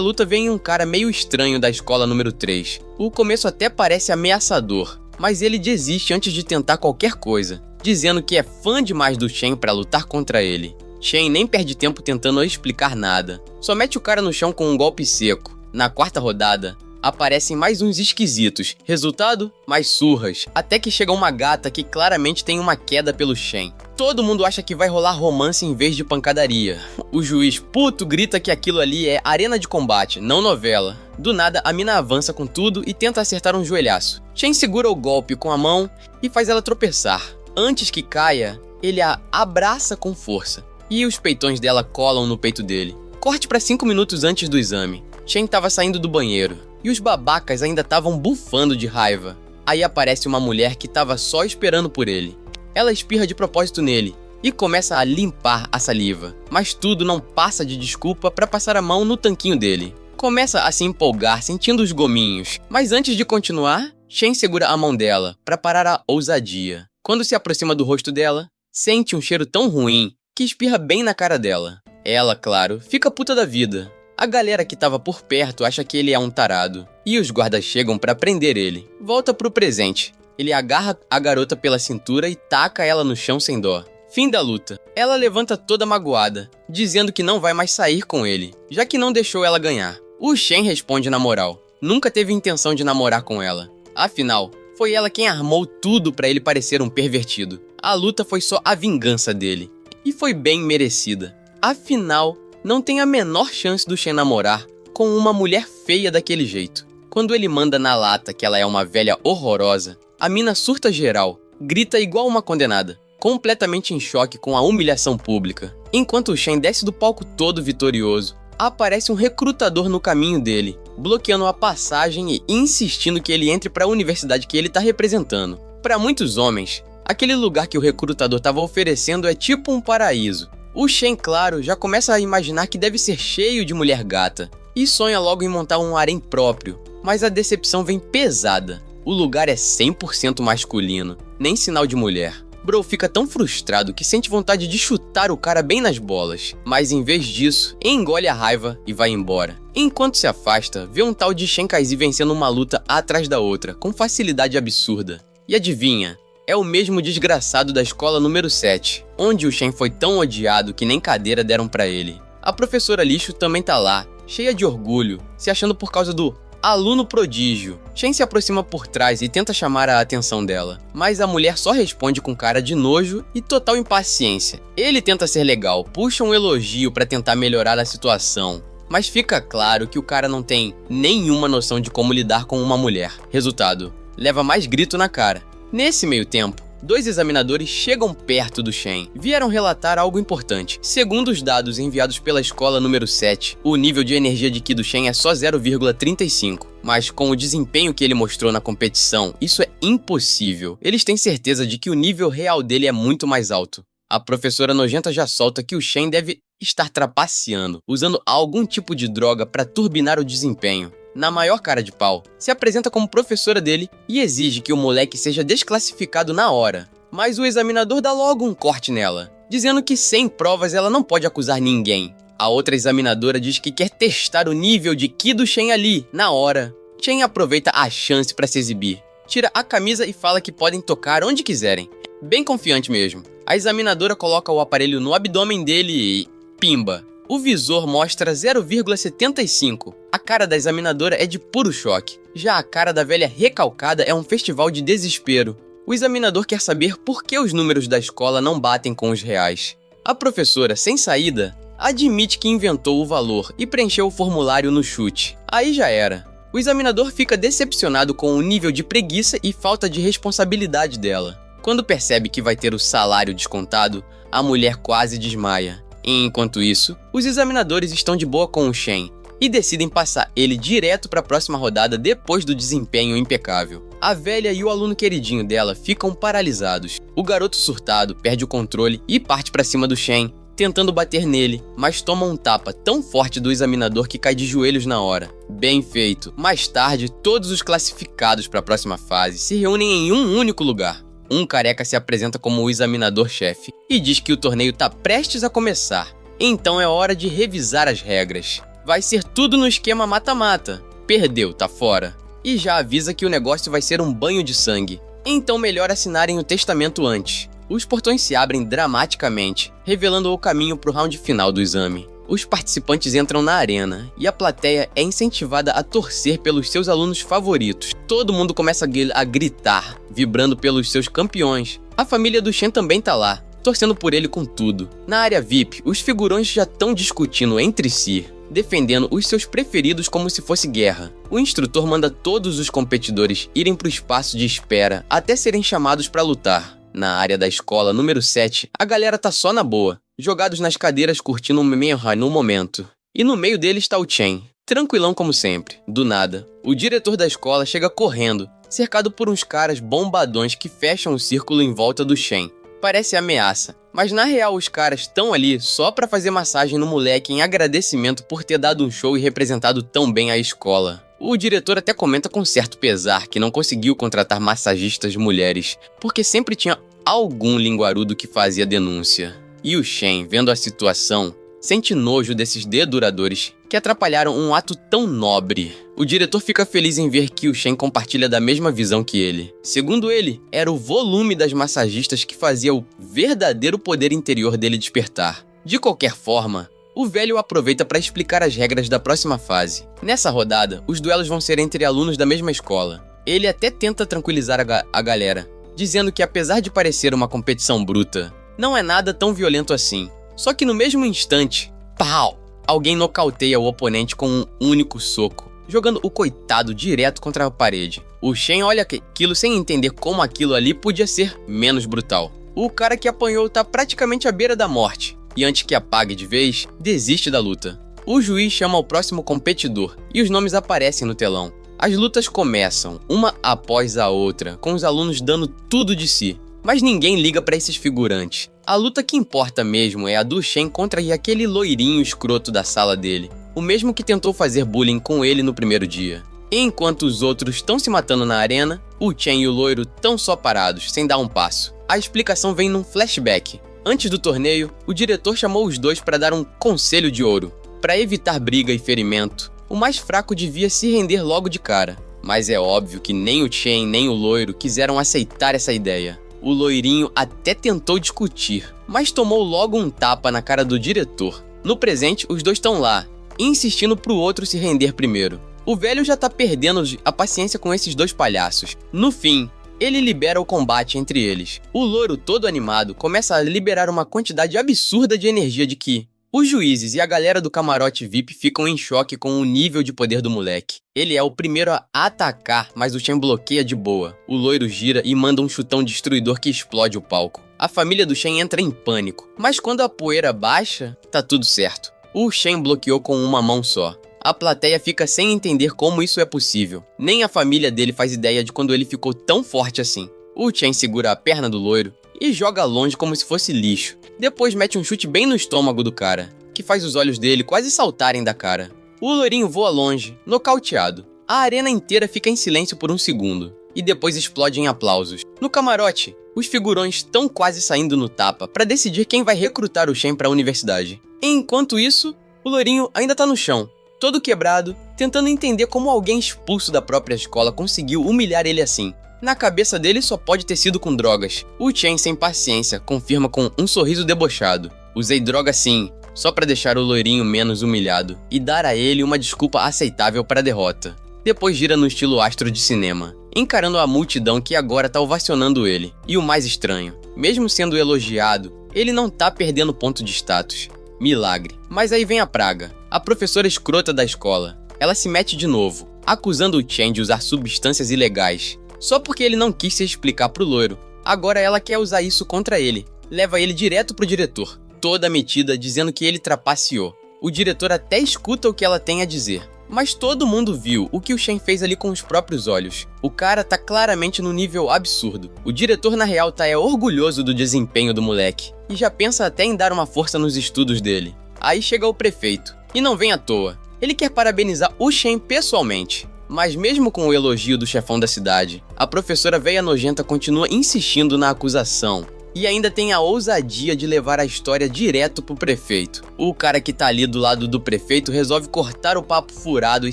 Speaker 1: luta vem um cara meio estranho da escola número 3. O começo até parece ameaçador, mas ele desiste antes de tentar qualquer coisa, dizendo que é fã demais do Chen para lutar contra ele. Chen nem perde tempo tentando explicar nada, só mete o cara no chão com um golpe seco. Na quarta rodada, aparecem mais uns esquisitos. Resultado? Mais surras. Até que chega uma gata que claramente tem uma queda pelo Chen. Todo mundo acha que vai rolar romance em vez de pancadaria. O juiz puto grita que aquilo ali é arena de combate, não novela. Do nada, a mina avança com tudo e tenta acertar um joelhaço. Chen segura o golpe com a mão e faz ela tropeçar. Antes que caia, ele a abraça com força. E os peitões dela colam no peito dele. Corte para 5 minutos antes do exame. Chen estava saindo do banheiro. E os babacas ainda estavam bufando de raiva. Aí aparece uma mulher que estava só esperando por ele. Ela espirra de propósito nele e começa a limpar a saliva. Mas tudo não passa de desculpa para passar a mão no tanquinho dele. Começa a se empolgar sentindo os gominhos. Mas antes de continuar, Chen segura a mão dela para parar a ousadia. Quando se aproxima do rosto dela, sente um cheiro tão ruim que espirra bem na cara dela. Ela, claro, fica puta da vida. A galera que tava por perto acha que ele é um tarado. E os guardas chegam pra prender ele. Volta pro presente. Ele agarra a garota pela cintura e taca ela no chão sem dó. Fim da luta. Ela levanta toda magoada, dizendo que não vai mais sair com ele, já que não deixou ela ganhar. O Chen responde na moral. Nunca teve intenção de namorar com ela. Afinal, foi ela quem armou tudo pra ele parecer um pervertido. A luta foi só a vingança dele. E foi bem merecida. Afinal, não tem a menor chance do Chen namorar com uma mulher feia daquele jeito. Quando ele manda na lata que ela é uma velha horrorosa, a mina surta geral, grita igual uma condenada, completamente em choque com a humilhação pública. Enquanto o Chen desce do palco todo vitorioso, aparece um recrutador no caminho dele, bloqueando a passagem e insistindo que ele entre para a universidade que ele tá representando. Para muitos homens, aquele lugar que o recrutador estava oferecendo é tipo um paraíso. O Chen, claro, já começa a imaginar que deve ser cheio de mulher gata e sonha logo em montar um harém próprio, mas a decepção vem pesada. O lugar é 100% masculino, nem sinal de mulher. Bro fica tão frustrado que sente vontade de chutar o cara bem nas bolas, mas em vez disso, engole a raiva e vai embora. Enquanto se afasta, vê um tal de Chen Kaizi vencendo uma luta atrás da outra, com facilidade absurda. E adivinha? É o mesmo desgraçado da escola número 7, onde o Chen foi tão odiado que nem cadeira deram pra ele. A professora lixo também tá lá, cheia de orgulho, se achando por causa do aluno prodígio. Chen se aproxima por trás e tenta chamar a atenção dela, mas a mulher só responde com cara de nojo e total impaciência. Ele tenta ser legal, puxa um elogio pra tentar melhorar a situação, mas fica claro que o cara não tem nenhuma noção de como lidar com uma mulher. Resultado, leva mais grito na cara. Nesse meio tempo, 2 examinadores chegam perto do Chen. Vieram relatar algo importante. Segundo os dados enviados pela escola número 7, o nível de energia de Ki do Chen é só 0,35. Mas com o desempenho que ele mostrou na competição, isso é impossível. Eles têm certeza de que o nível real dele é muito mais alto. A professora nojenta já solta que o Chen deve estar trapaceando, usando algum tipo de droga para turbinar o desempenho. Na maior cara de pau, se apresenta como professora dele e exige que o moleque seja desclassificado na hora. Mas o examinador dá logo um corte nela, dizendo que sem provas ela não pode acusar ninguém. A outra examinadora diz que quer testar o nível de Ki do Chen ali, na hora. Chen aproveita a chance para se exibir. Tira a camisa e fala que podem tocar onde quiserem. Bem confiante mesmo. A examinadora coloca o aparelho no abdômen dele e... pimba! O visor mostra 0,75. A cara da examinadora é de puro choque. Já a cara da velha recalcada é um festival de desespero. O examinador quer saber por que os números da escola não batem com os reais. A professora, sem saída, admite que inventou o valor e preencheu o formulário no chute. Aí já era. O examinador fica decepcionado com o nível de preguiça e falta de responsabilidade dela. Quando percebe que vai ter o salário descontado, a mulher quase desmaia. Enquanto isso, os examinadores estão de boa com o Shen e decidem passar ele direto para a próxima rodada depois do desempenho impecável. A velha e o aluno queridinho dela ficam paralisados. O garoto surtado perde o controle e parte para cima do Shen, tentando bater nele, mas toma um tapa tão forte do examinador que cai de joelhos na hora. Bem feito. Mais tarde, todos os classificados para a próxima fase se reúnem em um único lugar. Um careca se apresenta como o examinador-chefe e diz que o torneio está prestes a começar. Então é hora de revisar as regras. Vai ser tudo no esquema mata-mata. Perdeu, tá fora. E já avisa que o negócio vai ser um banho de sangue. Então melhor assinarem o testamento antes. Os portões se abrem dramaticamente, revelando o caminho para o round final do exame. Os participantes entram na arena e a plateia é incentivada a torcer pelos seus alunos favoritos. Todo mundo começa a gritar, vibrando pelos seus campeões. A família do Shen também tá lá, torcendo por ele com tudo. Na área VIP, os figurões já estão discutindo entre si, defendendo os seus preferidos como se fosse guerra. O instrutor manda todos os competidores irem para o espaço de espera até serem chamados para lutar. Na área da escola número 7, a galera tá só na boa, jogados nas cadeiras curtindo um memeha no momento. E no meio deles está o Chen, tranquilão como sempre. Do nada, o diretor da escola chega correndo, cercado por uns caras bombadões que fecham o círculo em volta do Shen. Parece ameaça, mas na real os caras estão ali só pra fazer massagem no moleque em agradecimento por ter dado um show e representado tão bem a escola. O diretor até comenta com certo pesar que não conseguiu contratar massagistas mulheres, porque sempre tinha algum linguarudo que fazia denúncia. E o Shen, vendo a situação, sente nojo desses deduradores que atrapalharam um ato tão nobre. O diretor fica feliz em ver que o Shen compartilha da mesma visão que ele. Segundo ele, era o volume das massagistas que fazia o verdadeiro poder interior dele despertar. De qualquer forma, o velho aproveita para explicar as regras da próxima fase. Nessa rodada, os duelos vão ser entre alunos da mesma escola. Ele até tenta tranquilizar a galera, dizendo que apesar de parecer uma competição bruta, não é nada tão violento assim. Só que no mesmo instante, pau! Alguém nocauteia o oponente com um único soco, jogando o coitado direto contra a parede. O Shen olha aquilo sem entender como aquilo ali podia ser menos brutal. O cara que apanhou tá praticamente à beira da morte, e antes que apague de vez, desiste da luta. O juiz chama o próximo competidor, e os nomes aparecem no telão. As lutas começam, uma após a outra, com os alunos dando tudo de si. Mas ninguém liga pra esses figurantes. A luta que importa mesmo é a do Shen contra aquele loirinho escroto da sala dele, o mesmo que tentou fazer bullying com ele no primeiro dia. Enquanto os outros estão se matando na arena, o Chen e o loiro estão só parados, sem dar um passo. A explicação vem num flashback. Antes do torneio, o diretor chamou os dois para dar um conselho de ouro. Para evitar briga e ferimento, o mais fraco devia se render logo de cara. Mas é óbvio que nem o Chen nem o loiro quiseram aceitar essa ideia. O loirinho até tentou discutir, mas tomou logo um tapa na cara do diretor. No presente, os dois estão lá, insistindo pro outro se render primeiro. O velho já tá perdendo a paciência com esses dois palhaços. No fim, ele libera o combate entre eles. O loiro, todo animado, começa a liberar uma quantidade absurda de energia de que os juízes e a galera do camarote VIP ficam em choque com o nível de poder do moleque. Ele é o primeiro a atacar, mas o Shen bloqueia de boa. O loiro gira e manda um chutão destruidor que explode o palco. A família do Shen entra em pânico, mas quando a poeira baixa, tá tudo certo. O Shen bloqueou com uma mão só. A plateia fica sem entender como isso é possível. Nem a família dele faz ideia de quando ele ficou tão forte assim. O Shen segura a perna do loiro e joga longe como se fosse lixo. Depois mete um chute bem no estômago do cara, que faz os olhos dele quase saltarem da cara. O loirinho voa longe, nocauteado. A arena inteira fica em silêncio por um segundo, e depois explode em aplausos. No camarote, os figurões estão quase saindo no tapa para decidir quem vai recrutar o Shen para a universidade. Enquanto isso, o loirinho ainda tá no chão, todo quebrado, tentando entender como alguém expulso da própria escola conseguiu humilhar ele assim. Na cabeça dele só pode ter sido com drogas. O Chen, sem paciência, confirma com um sorriso debochado. Usei droga sim, só pra deixar o loirinho menos humilhado e dar a ele uma desculpa aceitável para a derrota. Depois gira no estilo astro de cinema, encarando a multidão que agora tá ovacionando ele. E o mais estranho, mesmo sendo elogiado, ele não tá perdendo ponto de status. Milagre. Mas aí vem a praga. A professora escrota da escola. Ela se mete de novo. acusando o Chen de usar substâncias ilegais, só porque ele não quis se explicar pro loiro. Agora ela quer usar isso contra ele, leva ele direto pro diretor, toda metida dizendo que ele trapaceou. O diretor até escuta o que ela tem a dizer. Mas todo mundo viu o que o Chen fez ali com os próprios olhos. O cara tá claramente num nível absurdo. O diretor na real tá orgulhoso do desempenho do moleque e já pensa até em dar uma força nos estudos dele. Aí chega o prefeito, e não vem à toa. Ele quer parabenizar o Chen pessoalmente. Mas mesmo com o elogio do chefão da cidade, a professora velha nojenta continua insistindo na acusação. E ainda tem a ousadia de levar a história direto pro prefeito. O cara que tá ali do lado do prefeito resolve cortar o papo furado e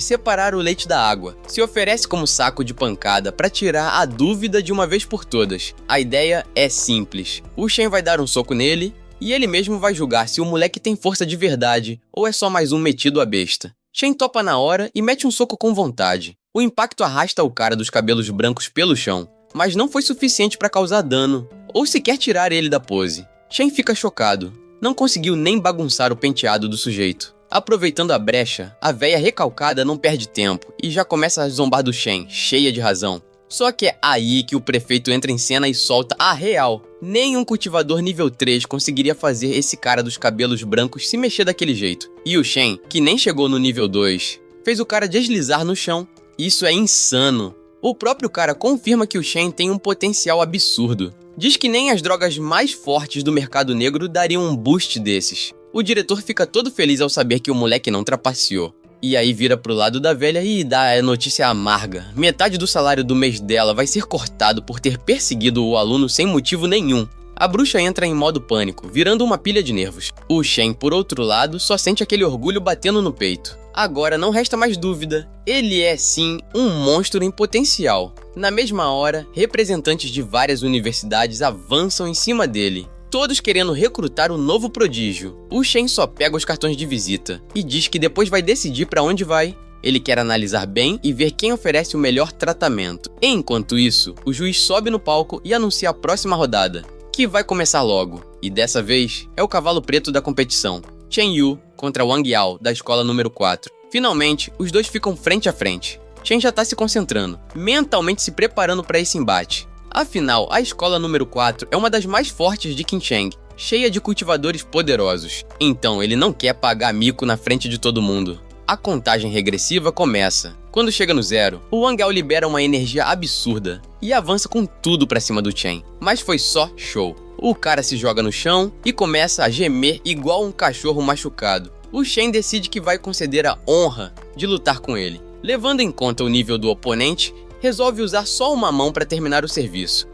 Speaker 1: separar o leite da água. Se oferece como saco de pancada pra tirar a dúvida de uma vez por todas. A ideia é simples. O Chen vai dar um soco nele e ele mesmo vai julgar se o moleque tem força de verdade ou é só mais um metido a besta. Chen topa na hora e mete um soco com vontade. O impacto arrasta o cara dos cabelos brancos pelo chão, mas não foi suficiente pra causar dano ou sequer tirar ele da pose. Chen fica chocado. Não conseguiu nem bagunçar o penteado do sujeito. Aproveitando a brecha, a véia recalcada não perde tempo e já começa a zombar do Chen, cheia de razão. Só que é aí que o prefeito entra em cena e solta a real. Nem um cultivador nível 3 conseguiria fazer esse cara dos cabelos brancos se mexer daquele jeito. E o Chen, que nem chegou no nível 2, fez o cara deslizar no chão. Isso é insano. O próprio cara confirma que o Chen tem um potencial absurdo. Diz que nem as drogas mais fortes do mercado negro dariam um boost desses. O diretor fica todo feliz ao saber que o moleque não trapaceou. E aí vira pro lado da velha e dá a notícia amarga. Metade do salário do mês dela vai ser cortado por ter perseguido o aluno sem motivo nenhum. A bruxa entra em modo pânico, virando uma pilha de nervos. O Chen, por outro lado, só sente aquele orgulho batendo no peito. Agora não resta mais dúvida, ele é sim um monstro em potencial. Na mesma hora, representantes de várias universidades avançam em cima dele, todos querendo recrutar um novo prodígio. O Chen só pega os cartões de visita e diz que depois vai decidir para onde vai. Ele quer analisar bem e ver quem oferece o melhor tratamento. Enquanto isso, o juiz sobe no palco e anuncia a próxima rodada, que vai começar logo. E dessa vez, é o cavalo preto da competição. Chen Yu contra Wang Yao, da escola número 4. Finalmente, os dois ficam frente a frente. Chen já tá se concentrando, mentalmente se preparando para esse embate. Afinal, a escola número 4 é uma das mais fortes de Qincheng, cheia de cultivadores poderosos. Então ele não quer pagar mico na frente de todo mundo. A contagem regressiva começa. Quando chega no 0, o Wang Yao libera uma energia absurda e avança com tudo pra cima do Chen. Mas foi só show. O cara se joga no chão e começa a gemer igual um cachorro machucado. O Chen decide que vai conceder a honra de lutar com ele. Levando em conta o nível do oponente, resolve usar só uma mão para terminar o serviço.